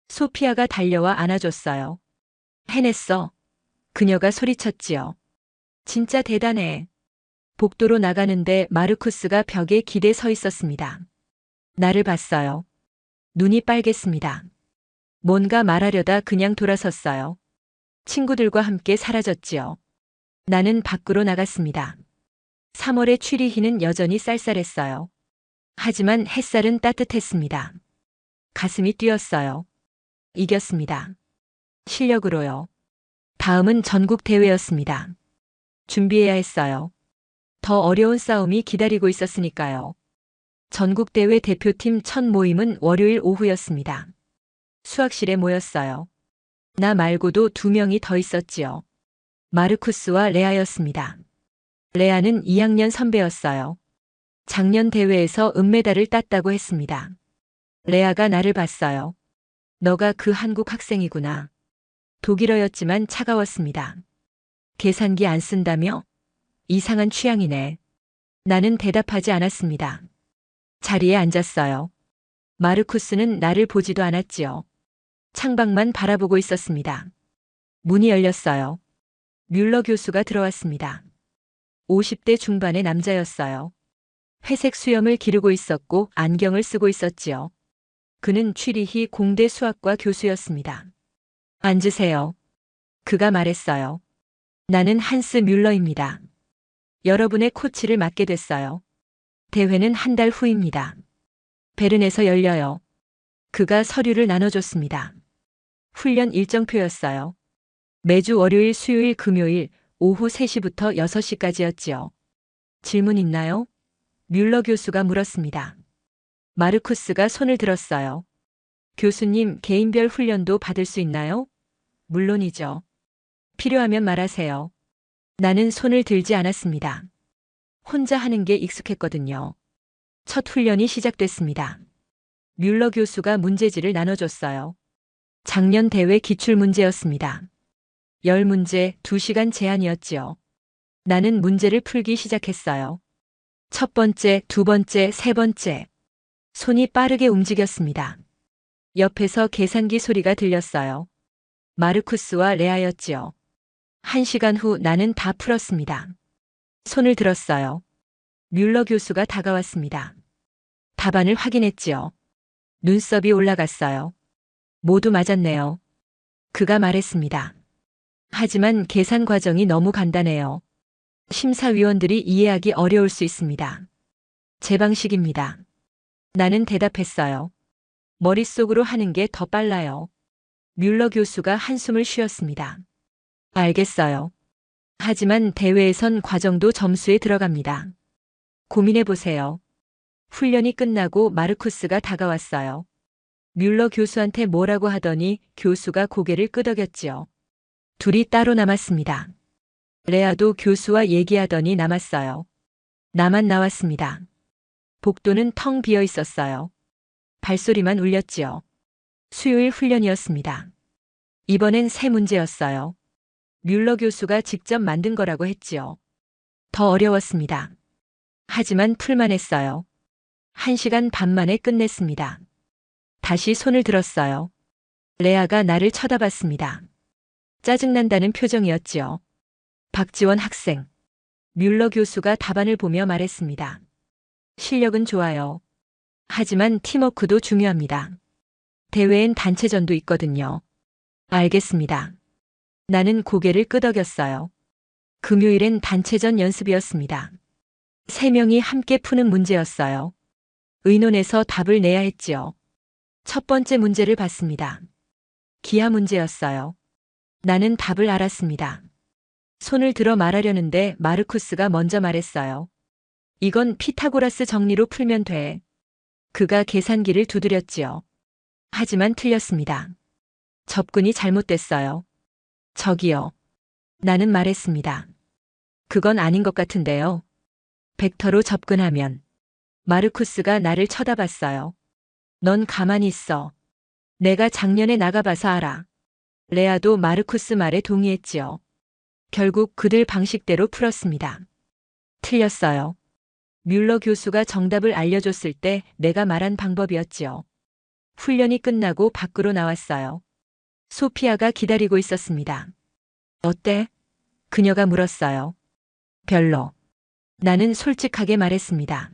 소피아가 달려와 안아줬어요. 해냈어. 그녀가 소리쳤지요. 진짜 대단해. 복도로 나가는데 마르쿠스가 벽에 기대 서 있었습니다. 나를 봤어요. 눈이 빨갰습니다. 뭔가 말하려다 그냥 돌아섰어요. 친구들과 함께 사라졌지요. 나는 밖으로 나갔습니다. 3월의 취리히는 여전히 쌀쌀했어요. 하지만 햇살은 따뜻했습니다. 가슴이 뛰었어요. 이겼습니다. 실력으로요. 다음은 전국 대회였습니다. 준비해야 했어요. 더 어려운 싸움이 기다리고 있었으니까요. 전국대회 대표팀 첫 모임은 월요일 오후였습니다. 수학실에 모였어요. 나 말고도 2명이 더 있었지요. 마르쿠스와 레아였습니다. 레아는 2학년 선배였어요. 작년 대회에서 은메달을 땄다고 했습니다. 레아가 나를 봤어요. 너가 그 한국 학생이구나. 독일어였지만 차가웠습니다. 계산기 안 쓴다며? 이상한 취향이네. 나는 대답하지 않았습니다. 자리에 앉았어요. 마르쿠스는 나를 보지도 않았지요. 창밖만 바라보고 있었습니다. 문이 열렸어요. 뮬러 교수가 들어왔습니다. 50대 중반의 남자였어요. 회색 수염을 기르고 있었고 안경을 쓰고 있었지요. 그는 취리히 공대 수학과 교수였습니다. 앉으세요. 그가 말했어요. 나는 한스 뮬러입니다. 여러분의 코치를 맡게 됐어요. 대회는 한 달 후입니다. 베른에서 열려요. 그가 서류를 나눠줬습니다. 훈련 일정표였어요. 매주 월요일, 수요일, 금요일 오후 3시부터 6시까지였지요. 질문 있나요? 뮬러 교수가 물었습니다. 마르쿠스가 손을 들었어요. 교수님, 개인별 훈련도 받을 수 있나요? 물론이죠. 필요하면 말하세요. 나는 손을 들지 않았습니다. 혼자 하는 게 익숙했거든요. 첫 훈련이 시작됐습니다. 뮬러 교수가 문제지를 나눠줬어요. 작년 대회 기출문제였습니다. 10문제, 2시간 제한이었지요. 나는 문제를 풀기 시작했어요. 첫 번째, 두 번째, 세 번째. 손이 빠르게 움직였습니다. 옆에서 계산기 소리가 들렸어요. 마르쿠스와 레아였지요. 1시간 후 나는 다 풀었습니다. 손을 들었어요. 뮬러 교수가 다가왔습니다. 답안을 확인했지요. 눈썹이 올라갔어요. 모두 맞았네요. 그가 말했습니다. 하지만 계산 과정이 너무 간단해요. 심사위원들이 이해하기 어려울 수 있습니다. 제 방식입니다. 나는 대답했어요. 머릿속으로 하는 게 더 빨라요. 뮬러 교수가 한숨을 쉬었습니다. 알겠어요. 하지만 대회에선 과정도 점수에 들어갑니다. 고민해 보세요. 훈련이 끝나고 마르쿠스가 다가왔어요. 뮬러 교수한테 뭐라고 하더니 교수가 고개를 끄덕였지요. 둘이 따로 남았습니다. 레아도 교수와 얘기하더니 남았어요. 나만 나왔습니다. 복도는 텅 비어 있었어요. 발소리만 울렸지요. 수요일 훈련이었습니다. 이번엔 새 문제였어요. 뮬러 교수가 직접 만든 거라고 했지요. 더 어려웠습니다. 하지만 풀만했어요. 1시간 반 만에 끝냈습니다. 다시 손을 들었어요. 레아가 나를 쳐다봤습니다. 짜증난다는 표정이었지요. 박지원 학생. 뮬러 교수가 답안을 보며 말했습니다. 실력은 좋아요. 하지만 팀워크도 중요합니다. 대회엔 단체전도 있거든요. 알겠습니다. 나는 고개를 끄덕였어요. 금요일엔 단체전 연습이었습니다. 3명이 함께 푸는 문제였어요. 의논해서 답을 내야 했지요. 첫 번째 문제를 봤습니다. 기하 문제였어요. 나는 답을 알았습니다. 손을 들어 말하려는데 마르쿠스가 먼저 말했어요. 이건 피타고라스 정리로 풀면 돼. 그가 계산기를 두드렸지요. 하지만 틀렸습니다. 접근이 잘못됐어요. 저기요. 나는 말했습니다. 그건 아닌 것 같은데요. 벡터로 접근하면. 마르쿠스가 나를 쳐다봤어요. 넌 가만히 있어. 내가 작년에 나가봐서 알아. 레아도 마르쿠스 말에 동의했지요. 결국 그들 방식대로 풀었습니다. 틀렸어요. 뮬러 교수가 정답을 알려줬을 때 내가 말한 방법이었지요. 훈련이 끝나고 밖으로 나왔어요. 소피아가 기다리고 있었습니다. 어때? 그녀가 물었어요. 별로. 나는 솔직하게 말했습니다.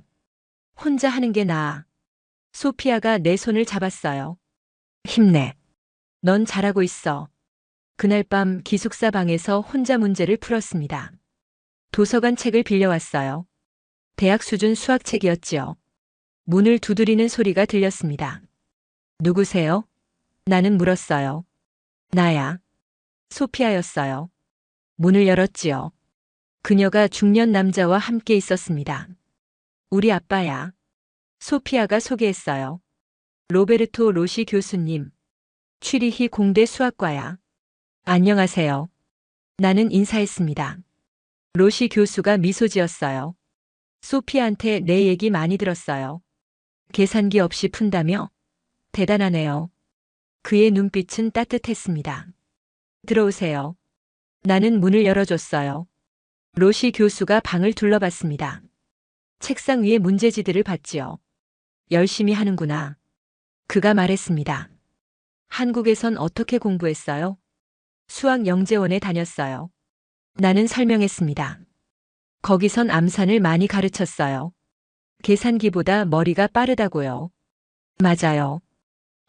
혼자 하는 게 나아. 소피아가 내 손을 잡았어요. 힘내. 넌 잘하고 있어. 그날 밤 기숙사 방에서 혼자 문제를 풀었습니다. 도서관 책을 빌려왔어요. 대학 수준 수학책이었지요. 문을 두드리는 소리가 들렸습니다. 누구세요? 나는 물었어요. 나야. 소피아였어요. 문을 열었지요. 그녀가 중년 남자와 함께 있었습니다. 우리 아빠야. 소피아가 소개했어요. 로베르토 로시 교수님. 취리히 공대 수학과야. 안녕하세요. 나는 인사했습니다. 로시 교수가 미소 지었어요. 소피아한테 내 얘기 많이 들었어요. 계산기 없이 푼다며? 대단하네요. 그의 눈빛은 따뜻했습니다. 들어오세요. 나는 문을 열어줬어요. 로시 교수가 방을 둘러봤습니다. 책상 위에 문제지들을 봤지요. 열심히 하는구나. 그가 말했습니다. 한국에선 어떻게 공부했어요? 수학 영재원에 다녔어요. 나는 설명했습니다. 거기선 암산을 많이 가르쳤어요. 계산기보다 머리가 빠르다고요. 맞아요.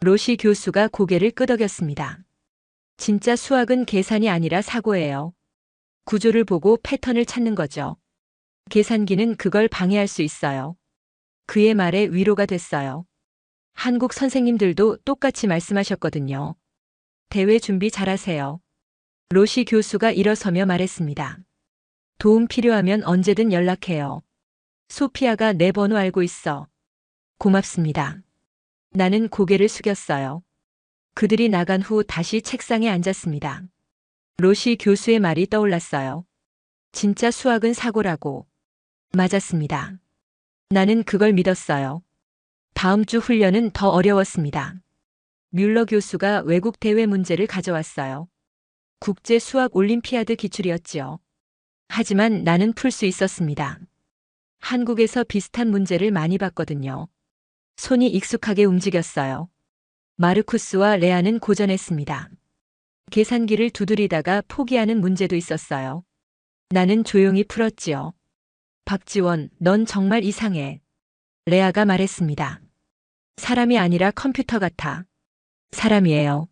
로시 교수가 고개를 끄덕였습니다. 진짜 수학은 계산이 아니라 사고예요. 구조를 보고 패턴을 찾는 거죠. 계산기는 그걸 방해할 수 있어요. 그의 말에 위로가 됐어요. 한국 선생님들도 똑같이 말씀하셨거든요. 대회 준비 잘하세요. 로시 교수가 일어서며 말했습니다. 도움 필요하면 언제든 연락해요. 소피아가 내 번호 알고 있어. 고맙습니다. 나는 고개를 숙였어요. 그들이 나간 후 다시 책상에 앉았습니다. 로시 교수의 말이 떠올랐어요. 진짜 수학은 사고라고. 맞았습니다. 나는 그걸 믿었어요. 다음 주 훈련은 더 어려웠습니다. 뮬러 교수가 외국 대회 문제를 가져왔어요. 국제 수학 올림피아드 기출이었지요. 하지만 나는 풀 수 있었습니다. 한국에서 비슷한 문제를 많이 봤거든요. 손이 익숙하게 움직였어요. 마르쿠스와 레아는 고전했습니다. 계산기를 두드리다가 포기하는 문제도 있었어요. 나는 조용히 풀었지요. 박지원, 넌 정말 이상해. 레아가 말했습니다. 사람이 아니라 컴퓨터 같아. 사람이에요.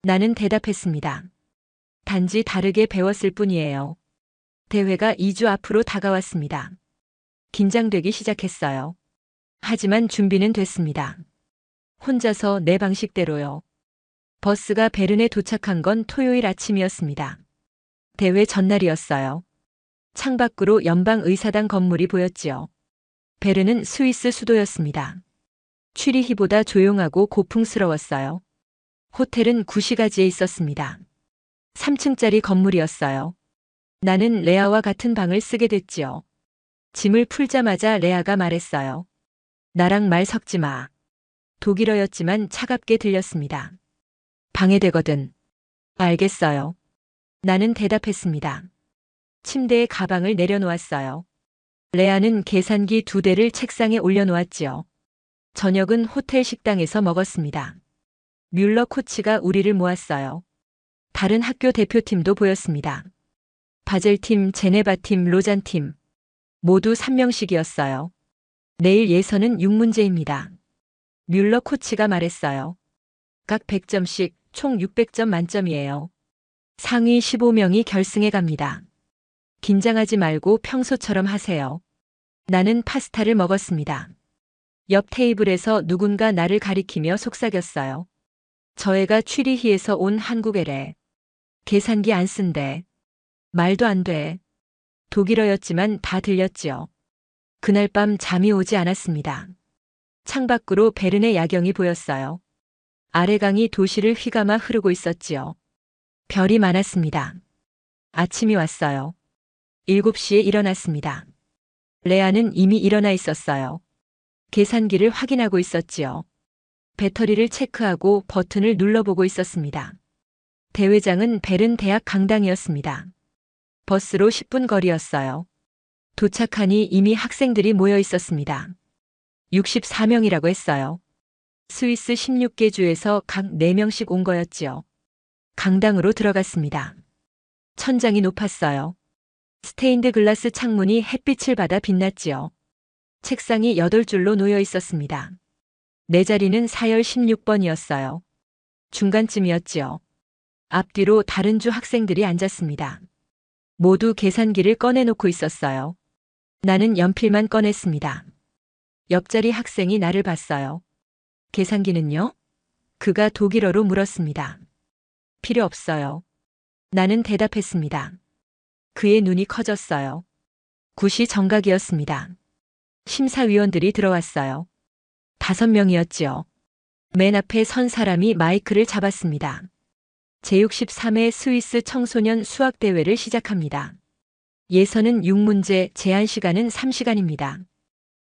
나는 대답했습니다. 단지 다르게 배웠을 뿐이에요. 대회가 2주 앞으로 다가왔습니다. 긴장되기 시작했어요. 하지만 준비는 됐습니다. 혼자서 내 방식대로요. 버스가 베른에 도착한 건 토요일 아침이었습니다. 대회 전날이었어요. 창밖으로 연방의사당 건물이 보였지요. 베른은 스위스 수도였습니다. 취리히보다 조용하고 고풍스러웠어요. 호텔은 구시가지에 있었습니다. 3층짜리 건물이었어요. 나는 레아와 같은 방을 쓰게 됐지요. 짐을 풀자마자 레아가 말했어요. 나랑 말 섞지 마. 독일어였지만 차갑게 들렸습니다. 방해되거든. 알겠어요. 나는 대답했습니다. 침대에 가방을 내려놓았어요. 레아는 계산기 2대를 책상에 올려놓았지요. 저녁은 호텔 식당에서 먹었습니다. 뮬러 코치가 우리를 모았어요. 다른 학교 대표팀도 보였습니다. 바젤팀, 제네바팀, 로잔팀. 모두 3명씩이었어요. 내일 예선은 6문제입니다. 뮬러 코치가 말했어요. 각 100점씩 총 600점 만점이에요. 상위 15명이 결승에 갑니다. 긴장하지 말고 평소처럼 하세요. 나는 파스타를 먹었습니다. 옆 테이블에서 누군가 나를 가리키며 속삭였어요. 저 애가 취리히에서 온 한국 애래. 계산기 안 쓴대. 말도 안 돼. 독일어였지만 다 들렸지요. 그날 밤 잠이 오지 않았습니다. 창밖으로 베른의 야경이 보였어요. 아래강이 도시를 휘감아 흐르고 있었지요. 별이 많았습니다. 아침이 왔어요. 7시에 일어났습니다. 레아는 이미 일어나 있었어요. 계산기를 확인하고 있었지요. 배터리를 체크하고 버튼을 눌러보고 있었습니다. 대회장은 베른 대학 강당이었습니다. 버스로 10분 거리였어요. 도착하니 이미 학생들이 모여 있었습니다. 64명이라고 했어요. 스위스 16개 주에서 각 4명씩 온 거였지요. 강당으로 들어갔습니다. 천장이 높았어요. 스테인드 글라스 창문이 햇빛을 받아 빛났지요. 책상이 8줄로 놓여 있었습니다. 내 자리는 4열 16번이었어요. 중간쯤이었지요. 앞뒤로 다른 주 학생들이 앉았습니다. 모두 계산기를 꺼내놓고 있었어요. 나는 연필만 꺼냈습니다. 옆자리 학생이 나를 봤어요. 계산기는요? 그가 독일어로 물었습니다. 필요 없어요. 나는 대답했습니다. 그의 눈이 커졌어요. 굿이 정각이었습니다. 심사위원들이 들어왔어요. 5명이었지요. 맨 앞에 선 사람이 마이크를 잡았습니다. 제63회 스위스 청소년 수학대회를 시작합니다. 예선은 6문제, 제한 시간은 3시간입니다.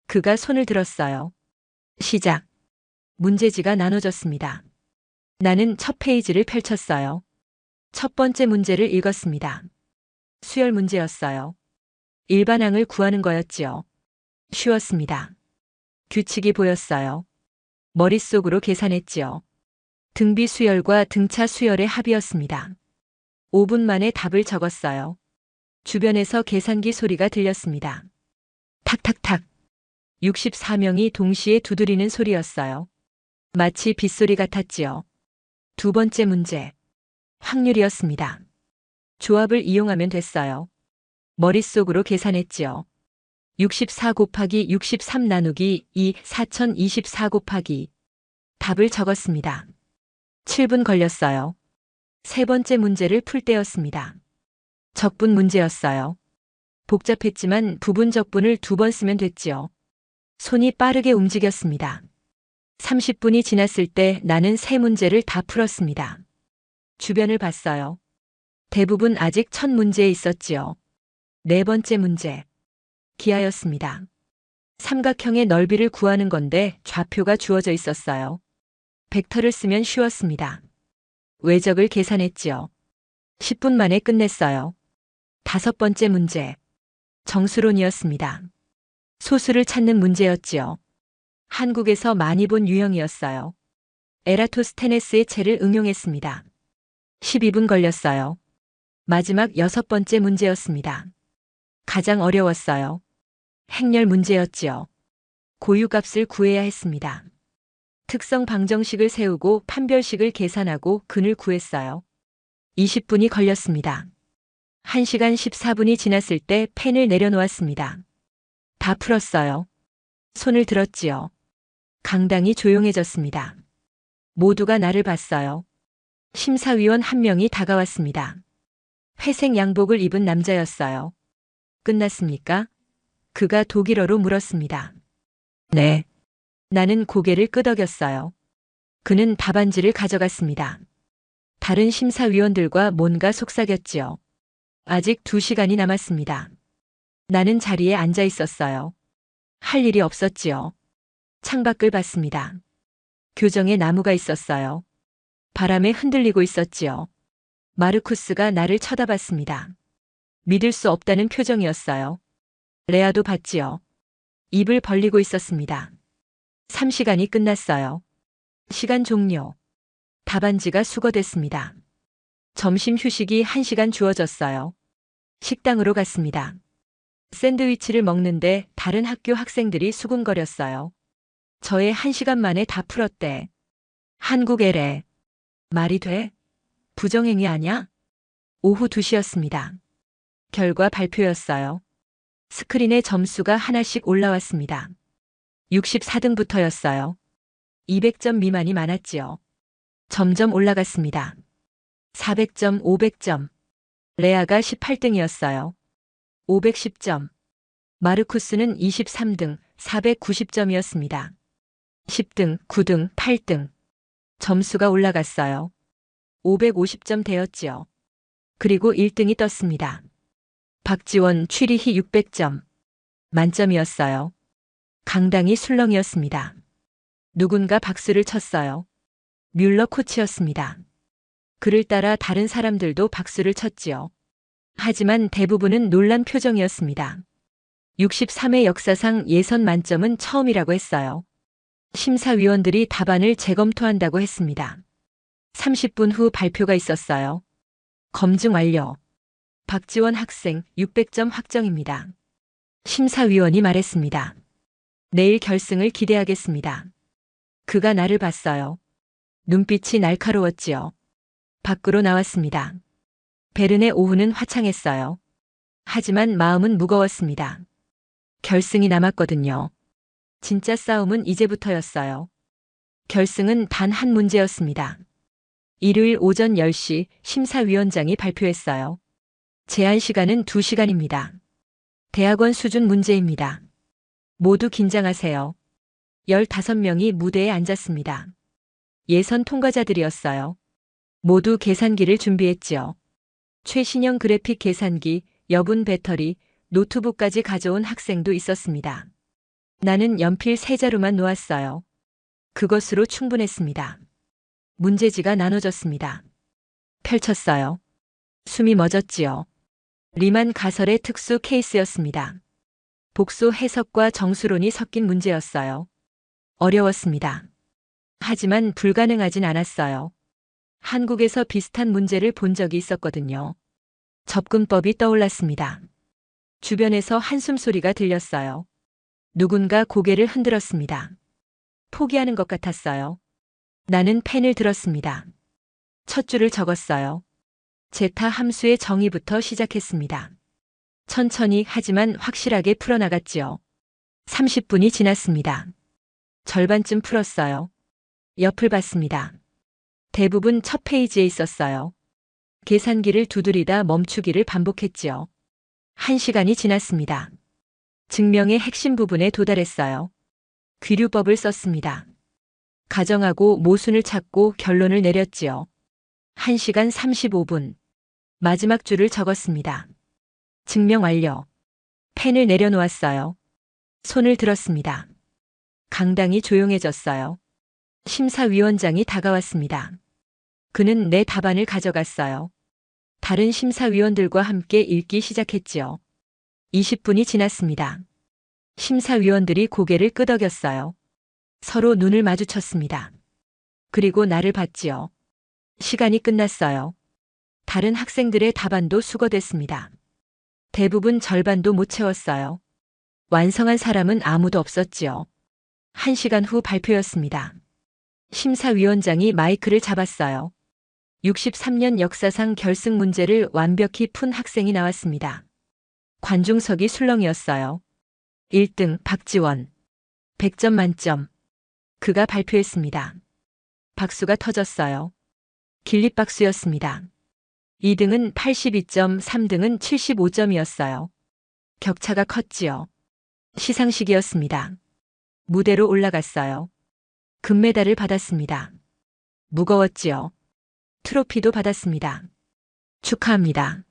그가 손을 들었어요. 시작. 문제지가 나눠졌습니다. 나는 첫 페이지를 펼쳤어요. 첫 번째 문제를 읽었습니다. 수열 문제였어요. 일반항을 구하는 거였지요. 쉬웠습니다. 규칙이 보였어요. 머릿속으로 계산했지요. 등비 수열과 등차 수열의 합이었습니다. 5분 만에 답을 적었어요. 주변에서 계산기 소리가 들렸습니다. 탁탁탁. 64명이 동시에 두드리는 소리였어요. 마치 빗소리 같았지요. 두 번째 문제. 확률이었습니다. 조합을 이용하면 됐어요. 머릿속으로 계산했지요. 64 곱하기 63 나누기 2, 4024 곱하기. 답을 적었습니다. 7분 걸렸어요. 세 번째 문제를 풀 때였습니다. 적분 문제였어요. 복잡했지만 부분 적분을 2번 쓰면 됐지요. 손이 빠르게 움직였습니다. 30분이 지났을 때 나는 세 문제를 다 풀었습니다. 주변을 봤어요. 대부분 아직 첫 문제에 있었지요. 네 번째 문제. 기하였습니다. 삼각형의 넓이를 구하는 건데 좌표가 주어져 있었어요. 벡터를 쓰면 쉬웠습니다. 외적을 계산했지요. 10분 만에 끝냈어요. 다섯 번째 문제. 정수론이었습니다. 소수를 찾는 문제였지요. 한국에서 많이 본 유형이었어요. 에라토스테네스의 체를 응용했습니다. 12분 걸렸어요. 마지막 여섯 번째 문제였습니다. 가장 어려웠어요. 행렬 문제였지요. 고유값을 구해야 했습니다. 특성 방정식을 세우고 판별식을 계산하고 근을 구했어요. 20분이 걸렸습니다. 1시간 14분이 지났을 때 펜을 내려놓았습니다. 다 풀었어요. 손을 들었지요. 강당이 조용해졌습니다. 모두가 나를 봤어요. 심사위원 한 명이 다가왔습니다. 회색 양복을 입은 남자였어요. 끝났습니까? 그가 독일어로 물었습니다. 네. 나는 고개를 끄덕였어요. 그는 답안지를 가져갔습니다. 다른 심사위원들과 뭔가 속삭였지요. 아직 2시간이 남았습니다. 나는 자리에 앉아 있었어요. 할 일이 없었지요. 창밖을 봤습니다. 교정에 나무가 있었어요. 바람에 흔들리고 있었지요. 마르쿠스가 나를 쳐다봤습니다. 믿을 수 없다는 표정이었어요. 레아도 봤지요. 입을 벌리고 있었습니다. 3시간이 끝났어요. 시간 종료. 답안지가 수거됐습니다. 점심 휴식이 1시간 주어졌어요. 식당으로 갔습니다. 샌드위치를 먹는데 다른 학교 학생들이 수군거렸어요. 저의 1시간 만에 다 풀었대. 한국 애래. 말이 돼? 부정행위 아냐? 오후 2시였습니다. 결과 발표였어요. 스크린에 점수가 하나씩 올라왔습니다. 64등부터였어요. 200점 미만이 많았지요. 점점 올라갔습니다. 400점, 500점. 레아가 18등이었어요. 510점. 마르쿠스는 23등, 490점이었습니다. 10등, 9등, 8등. 점수가 올라갔어요. 550점 되었지요. 그리고 1등이 떴습니다. 박지원, 취리히 600점. 만점이었어요. 강당이 술렁이었습니다. 누군가 박수를 쳤어요. 뮬러 코치였습니다. 그를 따라 다른 사람들도 박수를 쳤지요. 하지만 대부분은 놀란 표정이었습니다. 63회 역사상 예선 만점은 처음이라고 했어요. 심사위원들이 답안을 재검토한다고 했습니다. 30분 후 발표가 있었어요. 검증 완료. 박지원 학생 600점 확정입니다. 심사위원이 말했습니다. 내일 결승을 기대하겠습니다. 그가 나를 봤어요. 눈빛이 날카로웠지요. 밖으로 나왔습니다. 베른의 오후는 화창했어요. 하지만 마음은 무거웠습니다. 결승이 남았거든요. 진짜 싸움은 이제부터였어요. 결승은 단 한 문제였습니다. 일요일 오전 10시 심사위원장이 발표했어요. 제한 시간은 2시간입니다. 대학원 수준 문제입니다. 모두 긴장하세요. 15명이 무대에 앉았습니다. 예선 통과자들이었어요. 모두 계산기를 준비했지요. 최신형 그래픽 계산기, 여분 배터리, 노트북까지 가져온 학생도 있었습니다. 나는 연필 3자루만 놓았어요. 그것으로 충분했습니다. 문제지가 나눠졌습니다. 펼쳤어요. 숨이 멎었지요. 리만 가설의 특수 케이스였습니다. 복수 해석과 정수론이 섞인 문제였어요. 어려웠습니다. 하지만 불가능하진 않았어요. 한국에서 비슷한 문제를 본 적이 있었거든요. 접근법이 떠올랐습니다. 주변에서 한숨 소리가 들렸어요. 누군가 고개를 흔들었습니다. 포기하는 것 같았어요. 나는 펜을 들었습니다. 첫 줄을 적었어요. 제타 함수의 정의부터 시작했습니다. 천천히 하지만 확실하게 풀어나갔지요. 30분이 지났습니다. 절반쯤 풀었어요. 옆을 봤습니다. 대부분 첫 페이지에 있었어요. 계산기를 두드리다 멈추기를 반복했지요. 1시간이 지났습니다. 증명의 핵심 부분에 도달했어요. 귀류법을 썼습니다. 가정하고 모순을 찾고 결론을 내렸지요. 1시간 35분. 마지막 줄을 적었습니다. 증명 완료. 펜을 내려놓았어요. 손을 들었습니다. 강당이 조용해졌어요. 심사위원장이 다가왔습니다. 그는 내 답안을 가져갔어요. 다른 심사위원들과 함께 읽기 시작했지요. 20분이 지났습니다. 심사위원들이 고개를 끄덕였어요. 서로 눈을 마주쳤습니다. 그리고 나를 봤지요. 시간이 끝났어요. 다른 학생들의 답안도 수거됐습니다. 대부분 절반도 못 채웠어요. 완성한 사람은 아무도 없었지요. 1시간 후 발표였습니다. 심사위원장이 마이크를 잡았어요. 63년 역사상 결승 문제를 완벽히 푼 학생이 나왔습니다. 관중석이 술렁이었어요. 1등 박지원. 100점 만점. 그가 발표했습니다. 박수가 터졌어요. 길립박수였습니다. 2등은 82점, 3등은 75점이었어요. 격차가 컸지요. 시상식이었습니다. 무대로 올라갔어요. 금메달을 받았습니다. 무거웠지요. 트로피도 받았습니다. 축하합니다.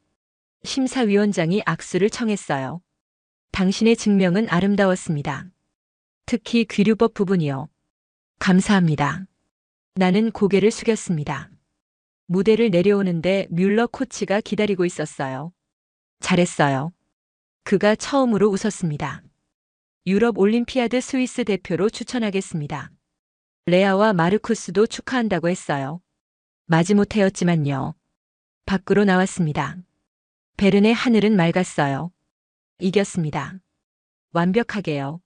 심사위원장이 악수를 청했어요. 당신의 증명은 아름다웠습니다. 특히 귀류법 부분이요. 감사합니다. 나는 고개를 숙였습니다. 무대를 내려오는데 뮬러 코치가 기다리고 있었어요. 잘했어요. 그가 처음으로 웃었습니다. 유럽 올림피아드 스위스 대표로 추천하겠습니다. 레아와 마르쿠스도 축하한다고 했어요. 마지못해였지만요. 밖으로 나왔습니다. 베른의 하늘은 맑았어요. 이겼습니다. 완벽하게요.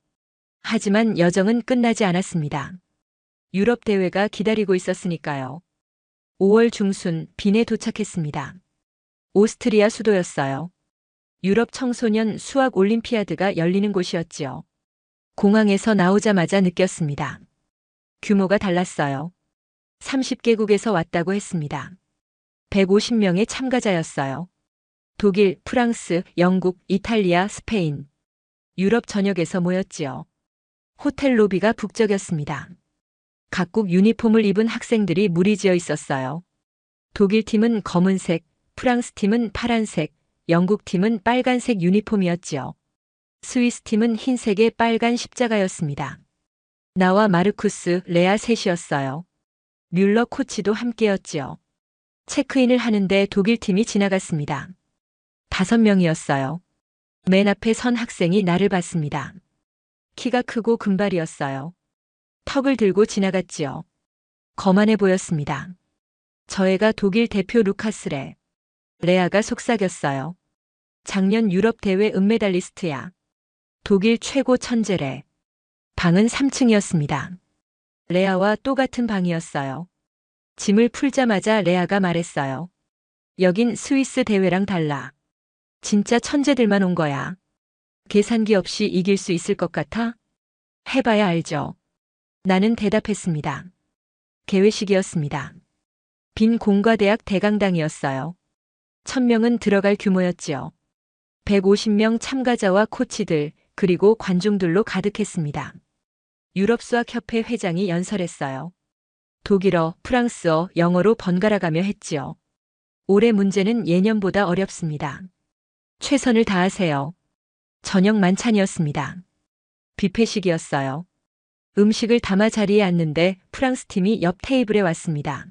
하지만 여정은 끝나지 않았습니다. 유럽 대회가 기다리고 있었으니까요. 5월 중순 빈에 도착했습니다. 오스트리아 수도였어요. 유럽 청소년 수학 올림피아드가 열리는 곳이었지요. 공항에서 나오자마자 느꼈습니다. 규모가 달랐어요. 30개국에서 왔다고 했습니다. 150명의 참가자였어요. 독일, 프랑스, 영국, 이탈리아, 스페인. 유럽 전역에서 모였지요. 호텔 로비가 북적였습니다. 각국 유니폼을 입은 학생들이 무리지어 있었어요. 독일 팀은 검은색, 프랑스 팀은 파란색, 영국 팀은 빨간색 유니폼이었지요. 스위스 팀은 흰색의 빨간 십자가였습니다. 나와 마르쿠스, 레아 셋이었어요. 뮬러 코치도 함께였지요. 체크인을 하는데 독일 팀이 지나갔습니다. 5명이었어요. 맨 앞에 선 학생이 나를 봤습니다. 키가 크고 금발이었어요. 턱을 들고 지나갔지요. 거만해 보였습니다. 저 애가 독일 대표 루카스래. 레아가 속삭였어요. 작년 유럽 대회 은메달리스트야. 독일 최고 천재래. 방은 3층이었습니다. 레아와 또 같은 방이었어요. 짐을 풀자마자 레아가 말했어요. 여긴 스위스 대회랑 달라. 진짜 천재들만 온 거야. 계산기 없이 이길 수 있을 것 같아? 해봐야 알죠. 나는 대답했습니다. 개회식이었습니다. 빈 공과대학 대강당이었어요. 1000명은 들어갈 규모였지요. 150명 참가자와 코치들, 그리고 관중들로 가득했습니다. 유럽수학협회 회장이 연설했어요. 독일어, 프랑스어, 영어로 번갈아가며 했지요. 올해 문제는 예년보다 어렵습니다. 최선을 다하세요. 저녁 만찬이었습니다. 뷔페식이었어요. 음식을 담아 자리에 앉는데 프랑스 팀이 옆 테이블에 왔습니다.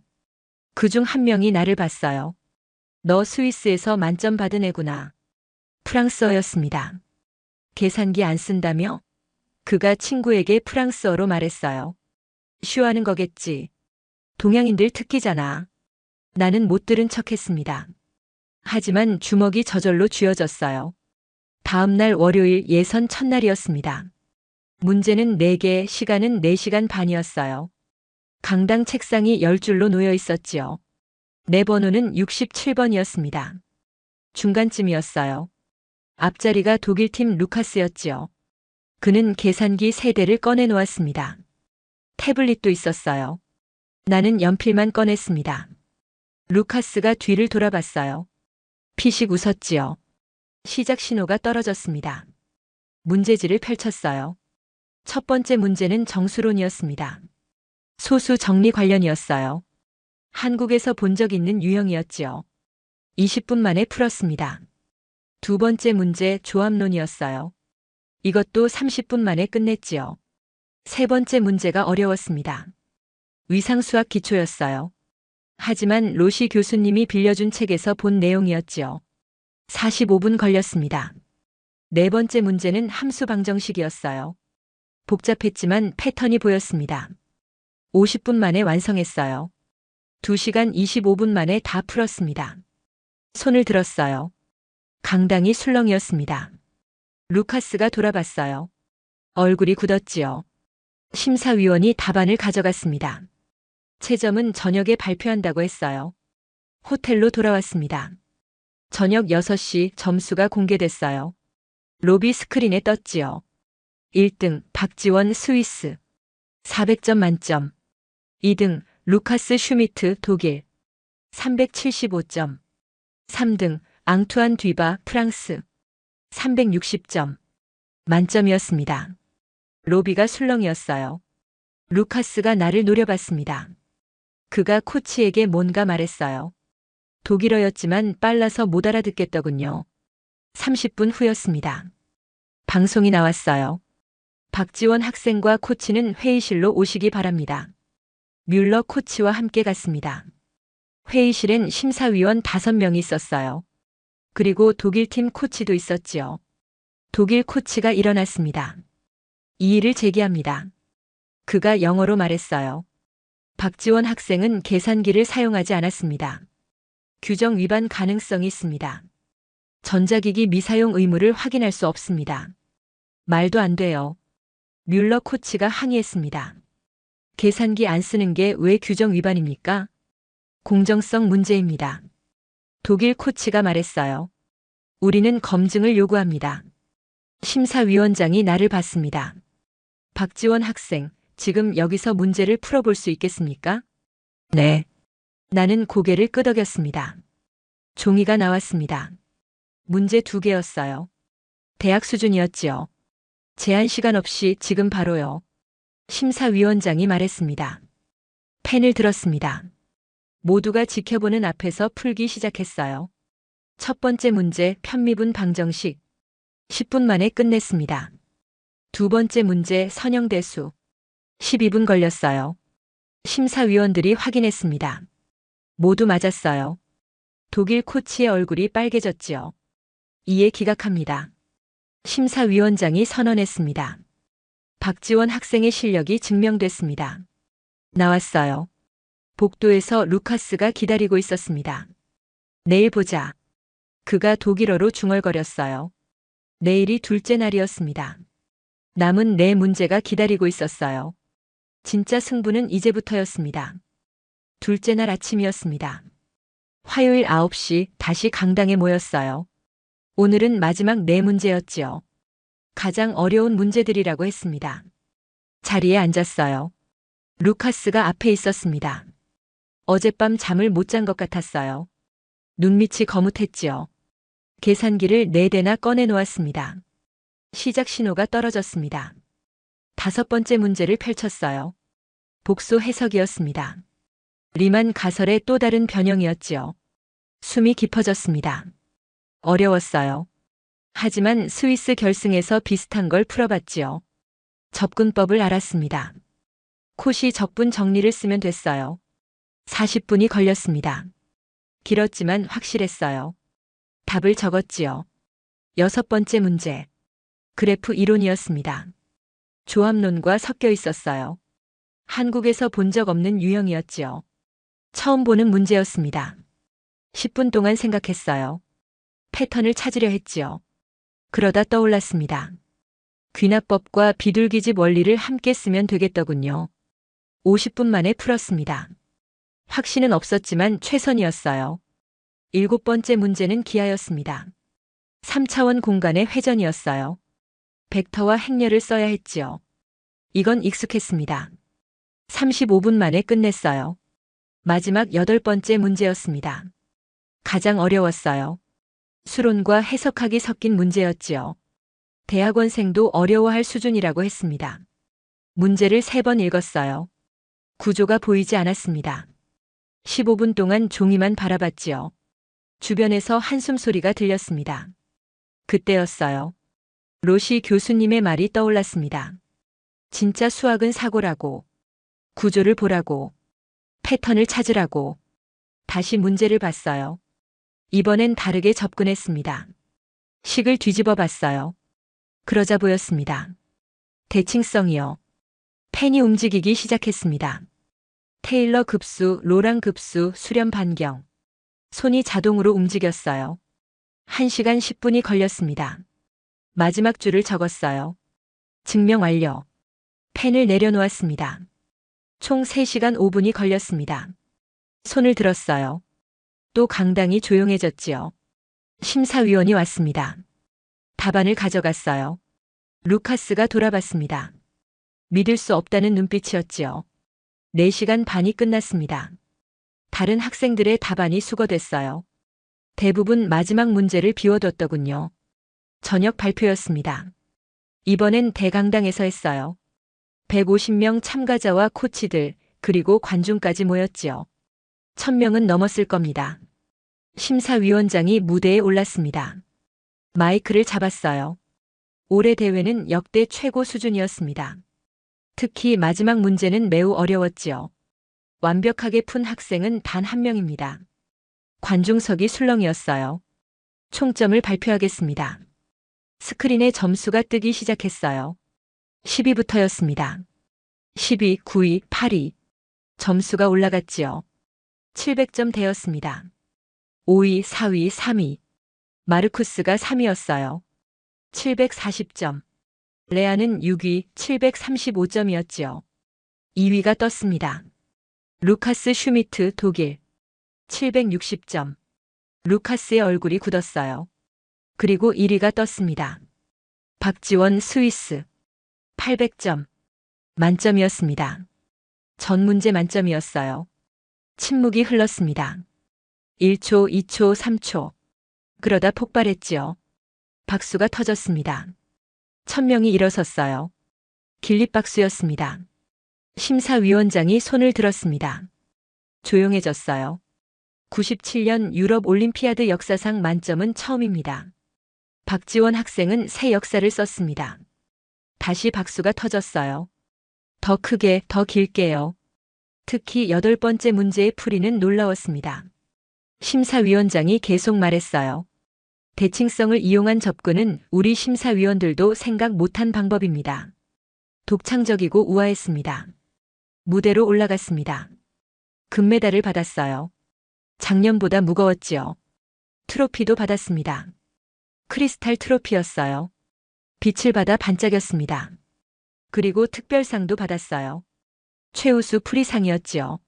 그중 한 명이 나를 봤어요. 너 스위스에서 만점 받은 애구나. 프랑스어였습니다. 계산기 안 쓴다며? 그가 친구에게 프랑스어로 말했어요. 쉬워하는 거겠지. 동양인들 특기잖아. 나는 못 들은 척했습니다. 하지만 주먹이 저절로 쥐어졌어요. 다음 날 월요일 예선 첫날이었습니다. 문제는 4개, 시간은 4시간 반이었어요. 강당 책상이 10줄로 놓여 있었지요. 내 번호는 67번이었습니다. 중간쯤이었어요. 앞자리가 독일팀 루카스였지요. 그는 계산기 3대를 꺼내 놓았습니다. 태블릿도 있었어요. 나는 연필만 꺼냈습니다. 루카스가 뒤를 돌아봤어요. 피식 웃었지요. 시작 신호가 떨어졌습니다. 문제지를 펼쳤어요. 첫 번째 문제는 정수론이었습니다. 소수 정리 관련이었어요. 한국에서 본 적 있는 유형이었지요. 20분 만에 풀었습니다. 두 번째 문제 조합론이었어요. 이것도 30분 만에 끝냈지요. 세 번째 문제가 어려웠습니다. 위상수학 기초였어요. 하지만 로시 교수님이 빌려준 책에서 본 내용이었지요. 45분 걸렸습니다. 네 번째 문제는 함수 방정식이었어요. 복잡했지만 패턴이 보였습니다. 50분 만에 완성했어요. 2시간 25분 만에 다 풀었습니다. 손을 들었어요. 강당이 술렁이었습니다. 루카스가 돌아봤어요. 얼굴이 굳었지요. 심사위원이 답안을 가져갔습니다. 채점은 저녁에 발표한다고 했어요. 호텔로 돌아왔습니다. 저녁 6시 점수가 공개됐어요. 로비 스크린에 떴지요. 1등 박지원 스위스 400점 만점. 2등 루카스 슈미트 독일 375점. 3등 앙투안 뒤바 프랑스 360점. 만점이었습니다. 로비가 술렁이었어요. 루카스가 나를 노려봤습니다. 그가 코치에게 뭔가 말했어요. 독일어였지만 빨라서 못 알아듣겠더군요. 30분 후였습니다. 방송이 나왔어요. 박지원 학생과 코치는 회의실로 오시기 바랍니다. 뮬러 코치와 함께 갔습니다. 회의실엔 심사위원 5명이 있었어요. 그리고 독일팀 코치도 있었지요. 독일 코치가 일어났습니다. 이의를 제기합니다. 그가 영어로 말했어요. 박지원 학생은 계산기를 사용하지 않았습니다. 규정 위반 가능성이 있습니다. 전자기기 미사용 의무를 확인할 수 없습니다. 말도 안 돼요. 뮬러 코치가 항의했습니다. 계산기 안 쓰는 게 왜 규정 위반입니까? 공정성 문제입니다. 독일 코치가 말했어요. 우리는 검증을 요구합니다. 심사위원장이 나를 봤습니다. 박지원 학생, 지금 여기서 문제를 풀어볼 수 있겠습니까? 네. 나는 고개를 끄덕였습니다. 종이가 나왔습니다. 문제 2개였어요. 대학 수준이었지요. 제한 시간 없이 지금 바로요. 심사위원장이 말했습니다. 펜을 들었습니다. 모두가 지켜보는 앞에서 풀기 시작했어요. 첫 번째 문제 편미분 방정식. 10분 만에 끝냈습니다. 두 번째 문제 선형대수. 12분 걸렸어요. 심사위원들이 확인했습니다. 모두 맞았어요. 독일 코치의 얼굴이 빨개졌지요. 이에 기각합니다. 심사위원장이 선언했습니다. 박지원 학생의 실력이 증명됐습니다. 나왔어요. 복도에서 루카스가 기다리고 있었습니다. 내일 보자. 그가 독일어로 중얼거렸어요. 내일이 둘째 날이었습니다. 남은 4문제가 기다리고 있었어요. 진짜 승부는 이제부터였습니다. 둘째 날 아침이었습니다. 화요일 9시 다시 강당에 모였어요. 오늘은 마지막 4문제였지요. 가장 어려운 문제들이라고 했습니다. 자리에 앉았어요. 루카스가 앞에 있었습니다. 어젯밤 잠을 못 잔 것 같았어요. 눈밑이 거뭇했지요. 계산기를 4대나 꺼내 놓았습니다. 시작 신호가 떨어졌습니다. 5번째 문제를 펼쳤어요. 복수 해석이었습니다. 리만 가설의 또 다른 변형이었지요. 숨이 깊어졌습니다. 어려웠어요. 하지만 스위스 결승에서 비슷한 걸 풀어봤지요. 접근법을 알았습니다. 코시 적분 정리를 쓰면 됐어요. 40분이 걸렸습니다. 길었지만 확실했어요. 답을 적었지요. 6번째 문제. 그래프 이론이었습니다. 조합론과 섞여 있었어요. 한국에서 본 적 없는 유형이었지요. 처음 보는 문제였습니다. 10분 동안 생각했어요. 패턴을 찾으려 했지요. 그러다 떠올랐습니다. 귀납법과 비둘기집 원리를 함께 쓰면 되겠더군요. 50분 만에 풀었습니다. 확신은 없었지만 최선이었어요. 7번째 문제는 기하였습니다. 3차원 공간의 회전이었어요. 벡터와 행렬을 써야 했지요. 이건 익숙했습니다. 35분 만에 끝냈어요. 마지막 8번째 문제였습니다. 가장 어려웠어요. 수론과 해석하기 섞인 문제였지요. 대학원생도 어려워할 수준이라고 했습니다. 문제를 3번 읽었어요. 구조가 보이지 않았습니다. 15분 동안 종이만 바라봤지요. 주변에서 한숨 소리가 들렸습니다. 그때였어요. 로시 교수님의 말이 떠올랐습니다. 진짜 수학은 사고라고. 구조를 보라고. 패턴을 찾으라고. 다시 문제를 봤어요. 이번엔 다르게 접근했습니다. 식을 뒤집어 봤어요. 그러자 보였습니다. 대칭성이요. 펜이 움직이기 시작했습니다. 테일러 급수, 로랑 급수, 수렴 반경. 손이 자동으로 움직였어요. 1시간 10분이 걸렸습니다. 마지막 줄을 적었어요. 증명 완료. 펜을 내려놓았습니다. 총 3시간 5분이 걸렸습니다. 손을 들었어요. 또 강당이 조용해졌지요. 심사위원이 왔습니다. 답안을 가져갔어요. 루카스가 돌아봤습니다. 믿을 수 없다는 눈빛이었지요. 4시간 반이 끝났습니다. 다른 학생들의 답안이 수거됐어요. 대부분 마지막 문제를 비워뒀더군요. 저녁 발표였습니다. 이번엔 대강당에서 했어요. 150명 참가자와 코치들, 그리고 관중까지 모였지요. 1000명은 넘었을 겁니다. 심사위원장이 무대에 올랐습니다. 마이크를 잡았어요. 올해 대회는 역대 최고 수준이었습니다. 특히 마지막 문제는 매우 어려웠지요. 완벽하게 푼 학생은 단 한 명입니다. 관중석이 술렁이었어요. 총점을 발표하겠습니다. 스크린에 점수가 뜨기 시작했어요. 10위부터였습니다. 10위, 9위, 8위. 점수가 올라갔지요. 700점 되었습니다. 5위, 4위, 3위. 마르쿠스가 3위였어요. 740점. 레아는 6위, 735점이었지요. 2위가 떴습니다. 루카스 슈미트, 독일. 760점. 루카스의 얼굴이 굳었어요. 그리고 1위가 떴습니다. 박지원, 스위스. 800점. 만점이었습니다. 전 문제 만점이었어요. 침묵이 흘렀습니다. 1초, 2초, 3초. 그러다 폭발했지요. 박수가 터졌습니다. 1000명이 일어섰어요. 길립박수였습니다. 심사위원장이 손을 들었습니다. 조용해졌어요. 97년 유럽 올림피아드 역사상 만점은 처음입니다. 박지원 학생은 새 역사를 썼습니다. 다시 박수가 터졌어요. 더 크게, 더 길게요. 특히 8번째 문제의 풀이는 놀라웠습니다. 심사위원장이 계속 말했어요. 대칭성을 이용한 접근은 우리 심사위원들도 생각 못한 방법입니다. 독창적이고 우아했습니다. 무대로 올라갔습니다. 금메달을 받았어요. 작년보다 무거웠지요. 트로피도 받았습니다. 크리스탈 트로피였어요. 빛을 받아 반짝였습니다. 그리고 특별상도 받았어요. 최우수 풀이상이었지요.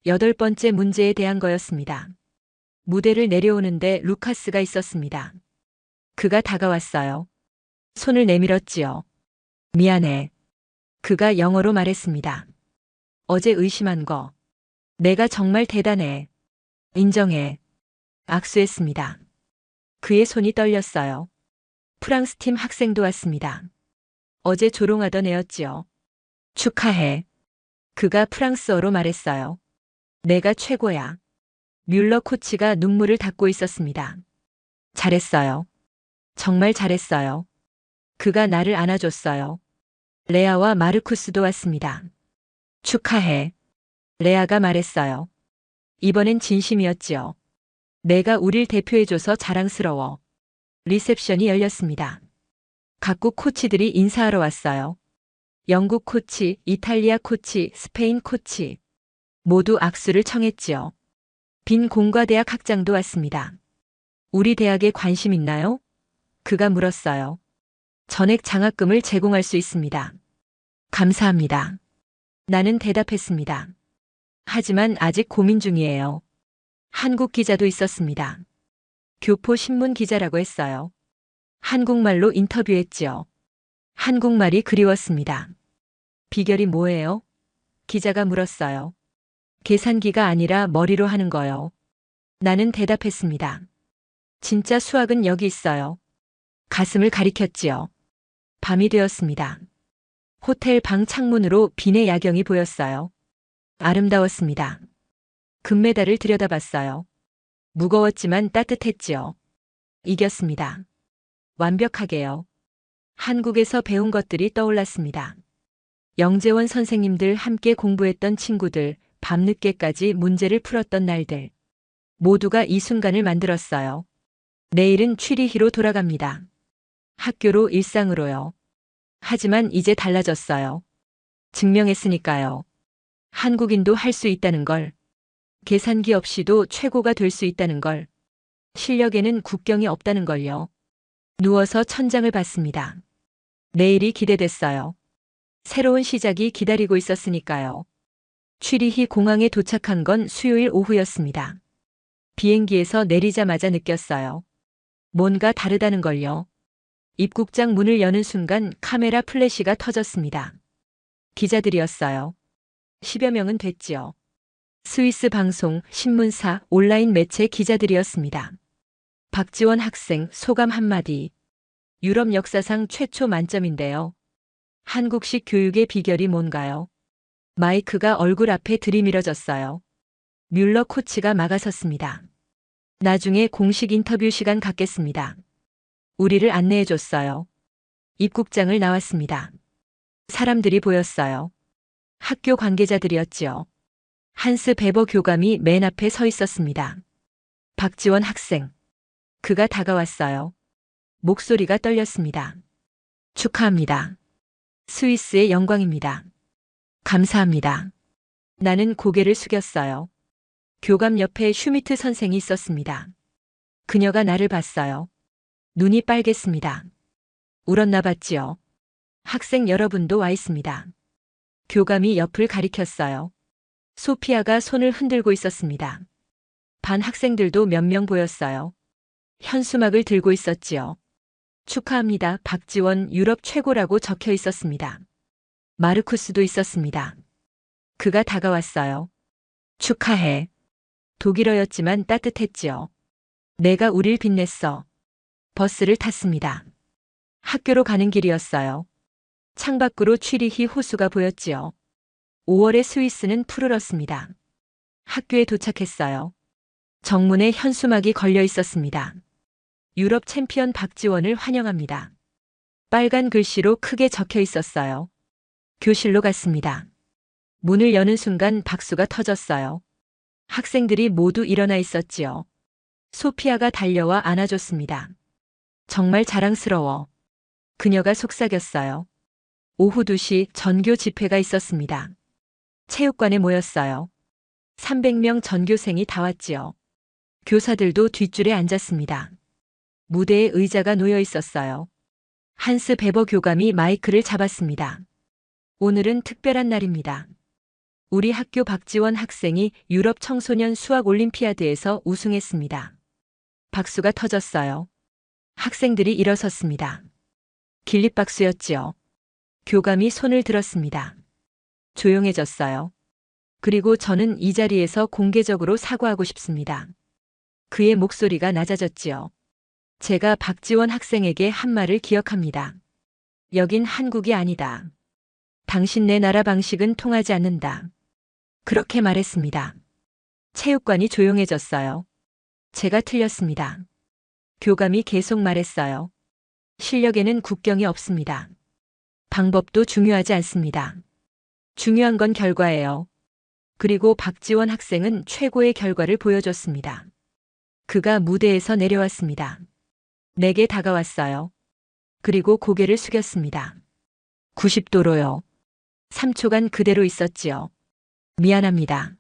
8번째 문제에 대한 거였습니다. 무대를 내려오는데 루카스가 있었습니다. 그가 다가왔어요. 손을 내밀었지요. 미안해. 그가 영어로 말했습니다. 어제 의심한 거. 내가 정말 대단해. 인정해. 악수했습니다. 그의 손이 떨렸어요. 프랑스 팀 학생도 왔습니다. 어제 조롱하던 애였지요. 축하해. 그가 프랑스어로 말했어요. 내가 최고야. 뮬러 코치가 눈물을 닦고 있었습니다. 잘했어요. 정말 잘했어요. 그가 나를 안아줬어요. 레아와 마르쿠스도 왔습니다. 축하해. 레아가 말했어요. 이번엔 진심이었지요. 내가 우릴 대표해줘서 자랑스러워. 리셉션이 열렸습니다. 각국 코치들이 인사하러 왔어요. 영국 코치, 이탈리아 코치, 스페인 코치. 모두 악수를 청했지요. 빈 공과대학 학장도 왔습니다. 우리 대학에 관심 있나요? 그가 물었어요. 전액 장학금을 제공할 수 있습니다. 감사합니다. 나는 대답했습니다. 하지만 아직 고민 중이에요. 한국 기자도 있었습니다. 교포 신문 기자라고 했어요. 한국말로 인터뷰했지요. 한국말이 그리웠습니다. 비결이 뭐예요? 기자가 물었어요. 계산기가 아니라 머리로 하는 거요. 나는 대답했습니다. 진짜 수학은 여기 있어요. 가슴을 가리켰지요. 밤이 되었습니다. 호텔 방 창문으로 빈의 야경이 보였어요. 아름다웠습니다. 금메달을 들여다봤어요. 무거웠지만 따뜻했지요. 이겼습니다. 완벽하게요. 한국에서 배운 것들이 떠올랐습니다. 영재원 선생님들 함께 공부했던 친구들, 밤늦게까지 문제를 풀었던 날들. 모두가 이 순간을 만들었어요. 내일은 취리히로 돌아갑니다. 학교로 일상으로요. 하지만 이제 달라졌어요. 증명했으니까요. 한국인도 할 수 있다는 걸. 계산기 없이도 최고가 될 수 있다는 걸. 실력에는 국경이 없다는 걸요. 누워서 천장을 봤습니다. 내일이 기대됐어요. 새로운 시작이 기다리고 있었으니까요. 취리히 공항에 도착한 건 수요일 오후였습니다. 비행기에서 내리자마자 느꼈어요. 뭔가 다르다는 걸요. 입국장 문을 여는 순간 카메라 플래시가 터졌습니다. 기자들이었어요. 10여 명은 됐지요. 스위스 방송, 신문사, 온라인 매체 기자들이었습니다. 박지원 학생 소감 한마디. 유럽 역사상 최초 만점인데요. 한국식 교육의 비결이 뭔가요? 마이크가 얼굴 앞에 들이밀어졌어요. 뮬러 코치가 막아섰습니다. 나중에 공식 인터뷰 시간 갖겠습니다. 우리를 안내해줬어요. 입국장을 나왔습니다. 사람들이 보였어요. 학교 관계자들이었지요. 한스 베버 교감이 맨 앞에 서 있었습니다. 박지원 학생. 그가 다가왔어요. 목소리가 떨렸습니다. 축하합니다. 스위스의 영광입니다. 감사합니다. 나는 고개를 숙였어요. 교감 옆에 슈미트 선생이 있었습니다. 그녀가 나를 봤어요. 눈이 빨갰습니다. 울었나 봤지요. 학생 여러분도 와 있습니다. 교감이 옆을 가리켰어요. 소피아가 손을 흔들고 있었습니다. 반 학생들도 몇 명 보였어요. 현수막을 들고 있었지요. 축하합니다. 박지원 유럽 최고라고 적혀 있었습니다. 마르쿠스도 있었습니다. 그가 다가왔어요. 축하해. 독일어였지만 따뜻했지요. 내가 우릴 빛냈어. 버스를 탔습니다. 학교로 가는 길이었어요. 창밖으로 취리히 호수가 보였지요. 5월의 스위스는 푸르렀습니다. 학교에 도착했어요. 정문에 현수막이 걸려 있었습니다. 유럽 챔피언 박지원을 환영합니다. 빨간 글씨로 크게 적혀 있었어요. 교실로 갔습니다. 문을 여는 순간 박수가 터졌어요. 학생들이 모두 일어나 있었지요. 소피아가 달려와 안아줬습니다. 정말 자랑스러워. 그녀가 속삭였어요. 오후 2시 전교 집회가 있었습니다. 체육관에 모였어요. 300명 전교생이 다 왔지요. 교사들도 뒷줄에 앉았습니다. 무대에 의자가 놓여 있었어요. 한스 베버 교감이 마이크를 잡았습니다. 오늘은 특별한 날입니다. 우리 학교 박지원 학생이 유럽 청소년 수학 올림피아드에서 우승했습니다. 박수가 터졌어요. 학생들이 일어섰습니다. 길립박수였지요. 교감이 손을 들었습니다. 조용해졌어요. 그리고 저는 이 자리에서 공개적으로 사과하고 싶습니다. 그의 목소리가 낮아졌지요. 제가 박지원 학생에게 한 말을 기억합니다. 여긴 한국이 아니다. 당신 내 나라 방식은 통하지 않는다. 그렇게 말했습니다. 체육관이 조용해졌어요. 제가 틀렸습니다. 교감이 계속 말했어요. 실력에는 국경이 없습니다. 방법도 중요하지 않습니다. 중요한 건 결과예요. 그리고 박지원 학생은 최고의 결과를 보여줬습니다. 그가 무대에서 내려왔습니다. 내게 다가왔어요. 그리고 고개를 숙였습니다. 90도로요. 3초간 그대로 있었지요. 미안합니다.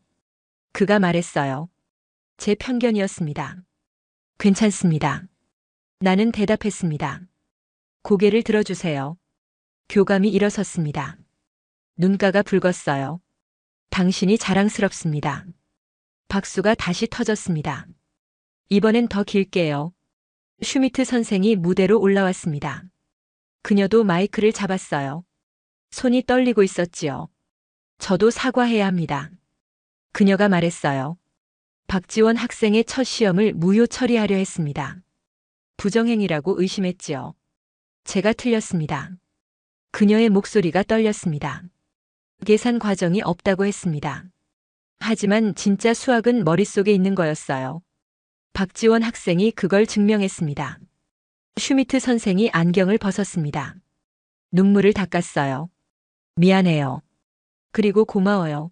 그가 말했어요. 제 편견이었습니다. 괜찮습니다. 나는 대답했습니다. 고개를 들어주세요. 교감이 일어섰습니다. 눈가가 붉었어요. 당신이 자랑스럽습니다. 박수가 다시 터졌습니다. 이번엔 더 길게요. 슈미트 선생이 무대로 올라왔습니다. 그녀도 마이크를 잡았어요. 손이 떨리고 있었지요. 저도 사과해야 합니다. 그녀가 말했어요. 박지원 학생의 첫 시험을 무효 처리하려 했습니다. 부정행위라고 의심했지요. 제가 틀렸습니다. 그녀의 목소리가 떨렸습니다. 계산 과정이 없다고 했습니다. 하지만 진짜 수학은 머릿속에 있는 거였어요. 박지원 학생이 그걸 증명했습니다. 슈미트 선생이 안경을 벗었습니다. 눈물을 닦았어요. 미안해요. 그리고 고마워요.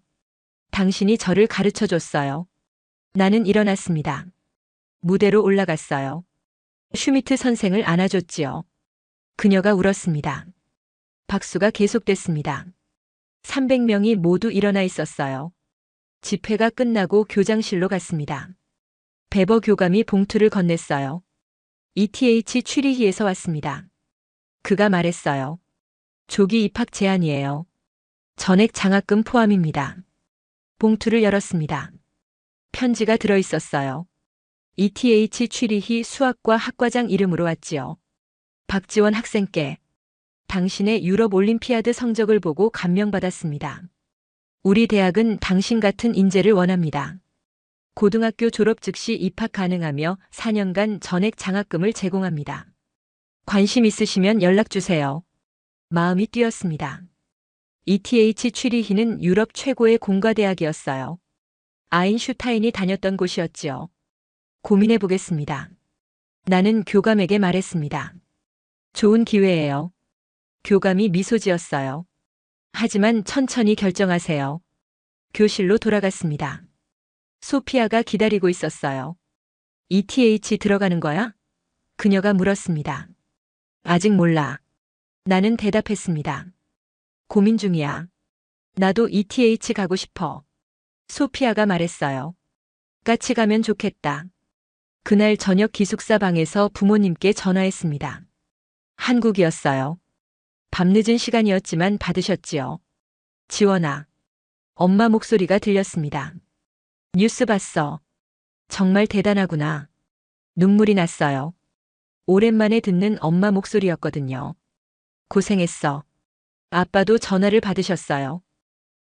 당신이 저를 가르쳐 줬어요. 나는 일어났습니다. 무대로 올라갔어요. 슈미트 선생을 안아줬지요. 그녀가 울었습니다. 박수가 계속됐습니다. 300명이 모두 일어나 있었어요. 집회가 끝나고 교장실로 갔습니다. 베버 교감이 봉투를 건넸어요. ETH 취리히에서 왔습니다. 그가 말했어요. 조기 입학 제한이에요. 전액 장학금 포함입니다. 봉투를 열었습니다. 편지가 들어 있었어요. ETH 취리히 수학과 학과장 이름으로 왔지요. 박지원 학생께 당신의 유럽 올림피아드 성적을 보고 감명받았습니다. 우리 대학은 당신 같은 인재를 원합니다. 고등학교 졸업 즉시 입학 가능하며 4년간 전액 장학금을 제공합니다. 관심 있으시면 연락 주세요. 마음이 뛰었습니다. ETH 취리히는 유럽 최고의 공과대학이었어요. 아인슈타인이 다녔던 곳이었지요. 고민해 보겠습니다. 나는 교감에게 말했습니다. 좋은 기회예요. 교감이 미소 지었어요. 하지만 천천히 결정하세요. 교실로 돌아갔습니다. 소피아가 기다리고 있었어요. ETH 들어가는 거야? 그녀가 물었습니다. 아직 몰라. 나는 대답했습니다. 고민 중이야. 나도 ETH 가고 싶어. 소피아가 말했어요. 같이 가면 좋겠다. 그날 저녁 기숙사 방에서 부모님께 전화했습니다. 한국이었어요. 밤늦은 시간이었지만 받으셨지요. 지원아. 엄마 목소리가 들렸습니다. 뉴스 봤어. 정말 대단하구나. 눈물이 났어요. 오랜만에 듣는 엄마 목소리였거든요. 고생했어. 아빠도 전화를 받으셨어요.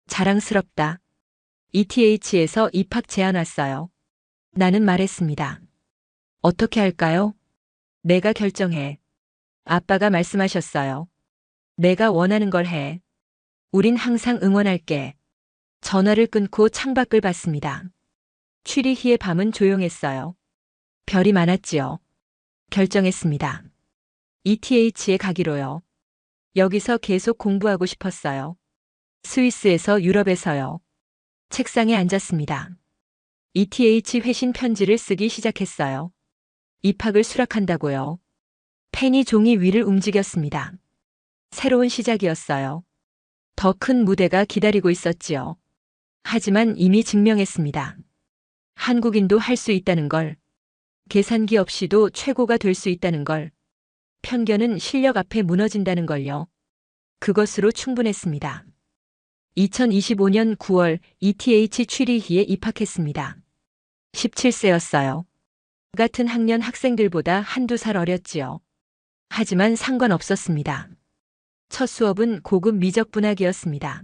자랑스럽다. ETH에서 입학 제안 왔어요. 나는 말했습니다. 어떻게 할까요? 내가 결정해. 아빠가 말씀하셨어요. 내가 원하는 걸 해. 우린 항상 응원할게. 전화를 끊고 창밖을 봤습니다. 취리히의 밤은 조용했어요. 별이 많았지요. 결정했습니다. ETH에 가기로요. 여기서 계속 공부하고 싶었어요. 스위스에서 유럽에서요. 책상에 앉았습니다. ETH 회신 편지를 쓰기 시작했어요. 입학을 수락한다고요. 펜이 종이 위를 움직였습니다. 새로운 시작이었어요. 더 큰 무대가 기다리고 있었지요. 하지만 이미 증명했습니다. 한국인도 할 수 있다는 걸. 계산기 없이도 최고가 될 수 있다는 걸. 편견은 실력 앞에 무너진다는 걸요. 그것으로 충분했습니다. 2025년 9월 ETH 취리히에 입학했습니다. 17세였어요. 같은 학년 학생들보다 한두 살 어렸지요. 하지만 상관없었습니다. 첫 수업은 고급 미적분학이었습니다.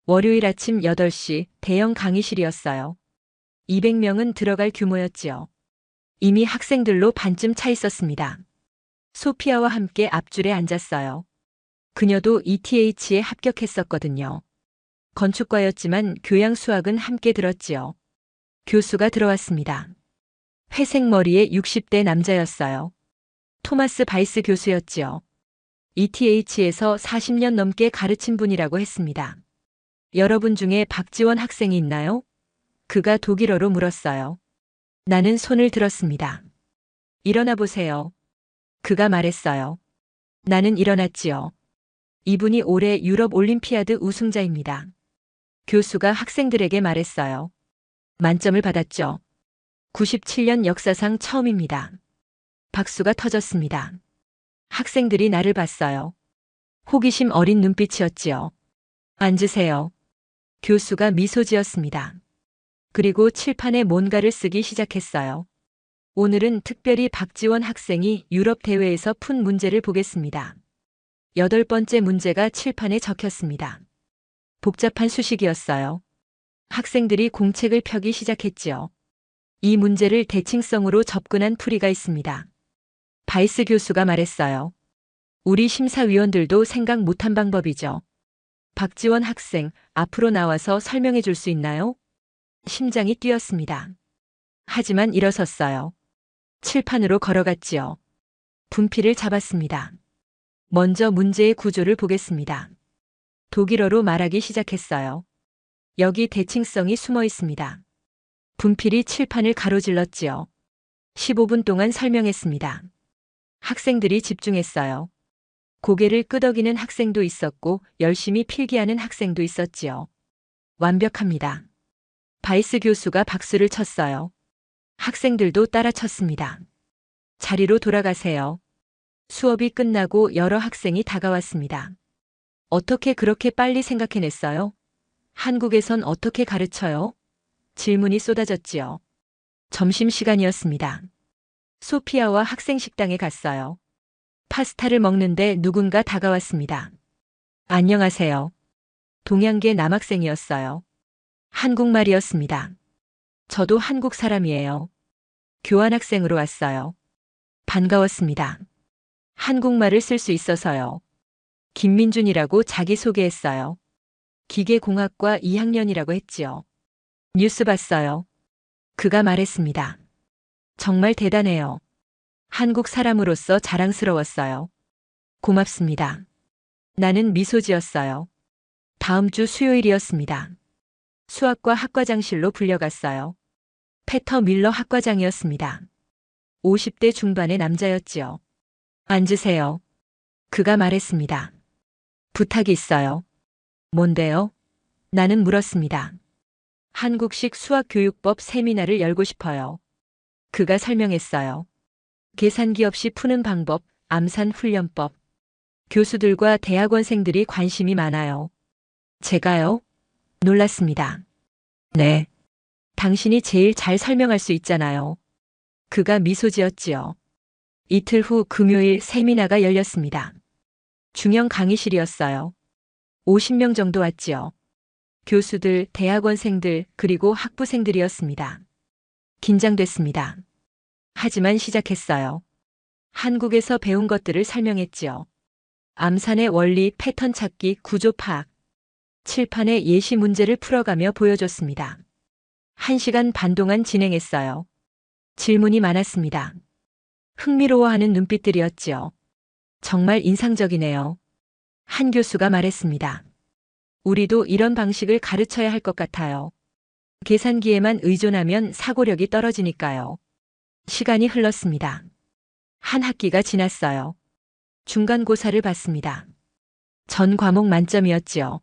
월요일 아침 8시 대형 강의실이었어요. 200명은 들어갈 규모였지요. 이미 학생들로 반쯤 차 있었습니다. 소피아와 함께 앞줄에 앉았어요. 그녀도 ETH에 합격했었거든요. 건축과였지만 교양 수학은 함께 들었지요. 교수가 들어왔습니다. 회색 머리의 60대 남자였어요. 토마스 바이스 교수였지요. ETH에서 40년 넘게 가르친 분이라고 했습니다. 여러분 중에 박지원 학생이 있나요? 그가 독일어로 물었어요. 나는 손을 들었습니다. 일어나 보세요. 그가 말했어요. 나는 일어났지요. 이분이 올해 유럽 올림피아드 우승자입니다. 교수가 학생들에게 말했어요. 만점을 받았죠. 97년 역사상 처음입니다. 박수가 터졌습니다. 학생들이 나를 봤어요. 호기심 어린 눈빛이었지요. 앉으세요. 교수가 미소 지었습니다. 그리고 칠판에 뭔가를 쓰기 시작했어요. 오늘은 특별히 박지원 학생이 유럽 대회에서 푼 문제를 보겠습니다. 8번째 문제가 칠판에 적혔습니다. 복잡한 수식이었어요. 학생들이 공책을 펴기 시작했지요. 이 문제를 대칭성으로 접근한 풀이가 있습니다. 바이스 교수가 말했어요. 우리 심사위원들도 생각 못한 방법이죠. 박지원 학생, 앞으로 나와서 설명해 줄 수 있나요? 심장이 뛰었습니다. 하지만 일어섰어요. 칠판으로 걸어갔지요. 분필을 잡았습니다. 먼저 문제의 구조를 보겠습니다. 독일어로 말하기 시작했어요. 여기 대칭성이 숨어 있습니다. 분필이 칠판을 가로질렀지요. 15분 동안 설명했습니다. 학생들이 집중했어요. 고개를 끄덕이는 학생도 있었고 열심히 필기하는 학생도 있었지요. 완벽합니다. 바이스 교수가 박수를 쳤어요. 학생들도 따라 쳤습니다. 자리로 돌아가세요. 수업이 끝나고 여러 학생이 다가왔습니다. 어떻게 그렇게 빨리 생각해냈어요? 한국에선 어떻게 가르쳐요? 질문이 쏟아졌지요. 점심시간이었습니다. 소피아와 학생 식당에 갔어요. 파스타를 먹는데 누군가 다가왔습니다. 안녕하세요. 동양계 남학생이었어요. 한국말이었습니다. 저도 한국 사람이에요. 교환학생으로 왔어요. 반가웠습니다. 한국말을 쓸 수 있어서요. 김민준이라고 자기소개했어요. 기계공학과 2학년이라고 했지요. 뉴스 봤어요. 그가 말했습니다. 정말 대단해요. 한국 사람으로서 자랑스러웠어요. 고맙습니다. 나는 미소 지었어요. 다음 주 수요일이었습니다. 수학과 학과장실로 불려갔어요. 페터 밀러 학과장이었습니다. 50대 중반의 남자였지요. 앉으세요. 그가 말했습니다. 부탁이 있어요. 뭔데요? 나는 물었습니다. 한국식 수학교육법 세미나를 열고 싶어요. 그가 설명했어요. 계산기 없이 푸는 방법, 암산훈련법. 교수들과 대학원생들이 관심이 많아요. 제가요? 놀랐습니다. 네. 당신이 제일 잘 설명할 수 있잖아요. 그가 미소 지었지요. 이틀 후 금요일 세미나가 열렸습니다. 중형 강의실이었어요. 50명 정도 왔지요. 교수들, 대학원생들, 그리고 학부생들이었습니다. 긴장됐습니다. 하지만 시작했어요. 한국에서 배운 것들을 설명했지요. 암산의 원리, 패턴 찾기, 구조 파악. 칠판에 예시 문제를 풀어가며 보여줬습니다. 1시간 반 동안 진행했어요. 질문이 많았습니다. 흥미로워하는 눈빛들이었지요. 정말 인상적이네요. 한 교수가 말했습니다. 우리도 이런 방식을 가르쳐야 할 것 같아요. 계산기에만 의존하면 사고력이 떨어지니까요. 시간이 흘렀습니다. 한 학기가 지났어요. 중간고사를 봤습니다. 전 과목 만점이었지요.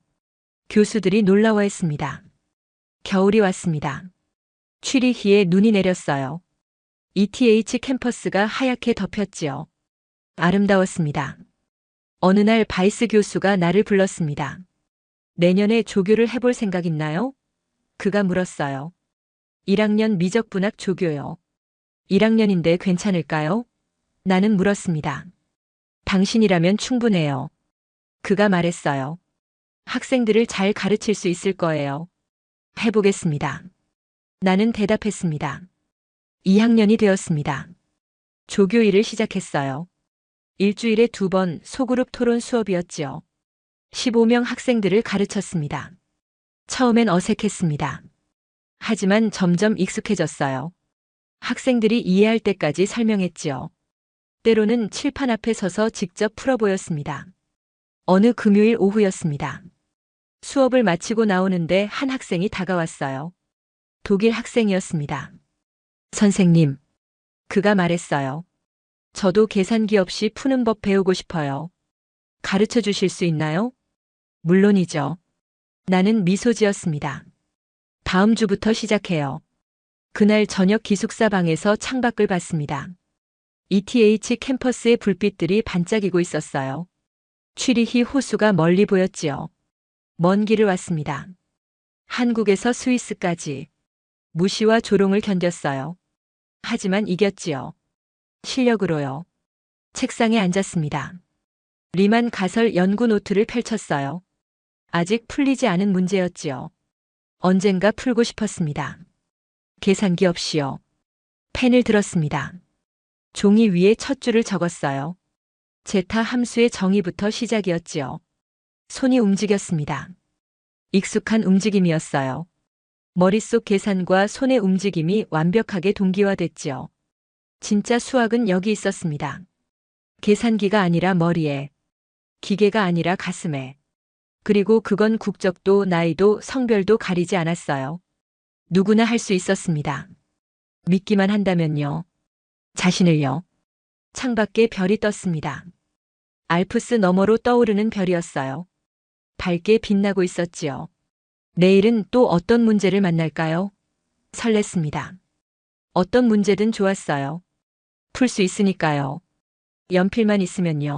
교수들이 놀라워했습니다. 겨울이 왔습니다. 취리히에 눈이 내렸어요. ETH 캠퍼스가 하얗게 덮였지요. 아름다웠습니다. 어느 날 바이스 교수가 나를 불렀습니다. 내년에 조교를 해볼 생각 있나요? 그가 물었어요. 1학년 미적분학 조교요. 1학년인데 괜찮을까요? 나는 물었습니다. 당신이라면 충분해요. 그가 말했어요. 학생들을 잘 가르칠 수 있을 거예요. 해보겠습니다. 나는 대답했습니다. 2학년이 되었습니다. 조교 일을 시작했어요. 일주일에 2번 소그룹 토론 수업이었지요. 15명 학생들을 가르쳤습니다. 처음엔 어색했습니다. 하지만 점점 익숙해졌어요. 학생들이 이해할 때까지 설명했지요. 때로는 칠판 앞에 서서 직접 풀어 보였습니다. 어느 금요일 오후였습니다. 수업을 마치고 나오는데 한 학생이 다가왔어요. 독일 학생이었습니다. 선생님, 그가 말했어요. 저도 계산기 없이 푸는 법 배우고 싶어요. 가르쳐 주실 수 있나요? 물론이죠. 나는 미소 지었습니다. 다음 주부터 시작해요. 그날 저녁 기숙사 방에서 창밖을 봤습니다. ETH 캠퍼스의 불빛들이 반짝이고 있었어요. 취리히 호수가 멀리 보였지요. 먼 길을 왔습니다. 한국에서 스위스까지. 무시와 조롱을 견뎠어요. 하지만 이겼지요. 실력으로요. 책상에 앉았습니다. 리만 가설 연구 노트를 펼쳤어요. 아직 풀리지 않은 문제였지요. 언젠가 풀고 싶었습니다. 계산기 없이요. 펜을 들었습니다. 종이 위에 첫 줄을 적었어요. 제타 함수의 정의부터 시작이었지요. 손이 움직였습니다. 익숙한 움직임이었어요. 머릿속 계산과 손의 움직임이 완벽하게 동기화됐지요. 진짜 수학은 여기 있었습니다. 계산기가 아니라 머리에, 기계가 아니라 가슴에. 그리고 그건 국적도 나이도 성별도 가리지 않았어요. 누구나 할 수 있었습니다. 믿기만 한다면요. 자신을요. 창밖에 별이 떴습니다. 알프스 너머로 떠오르는 별이었어요. 밝게 빛나고 있었지요. 내일은 또 어떤 문제를 만날까요? 설렜습니다. 어떤 문제든 좋았어요. 풀 수 있으니까요. 연필만 있으면요.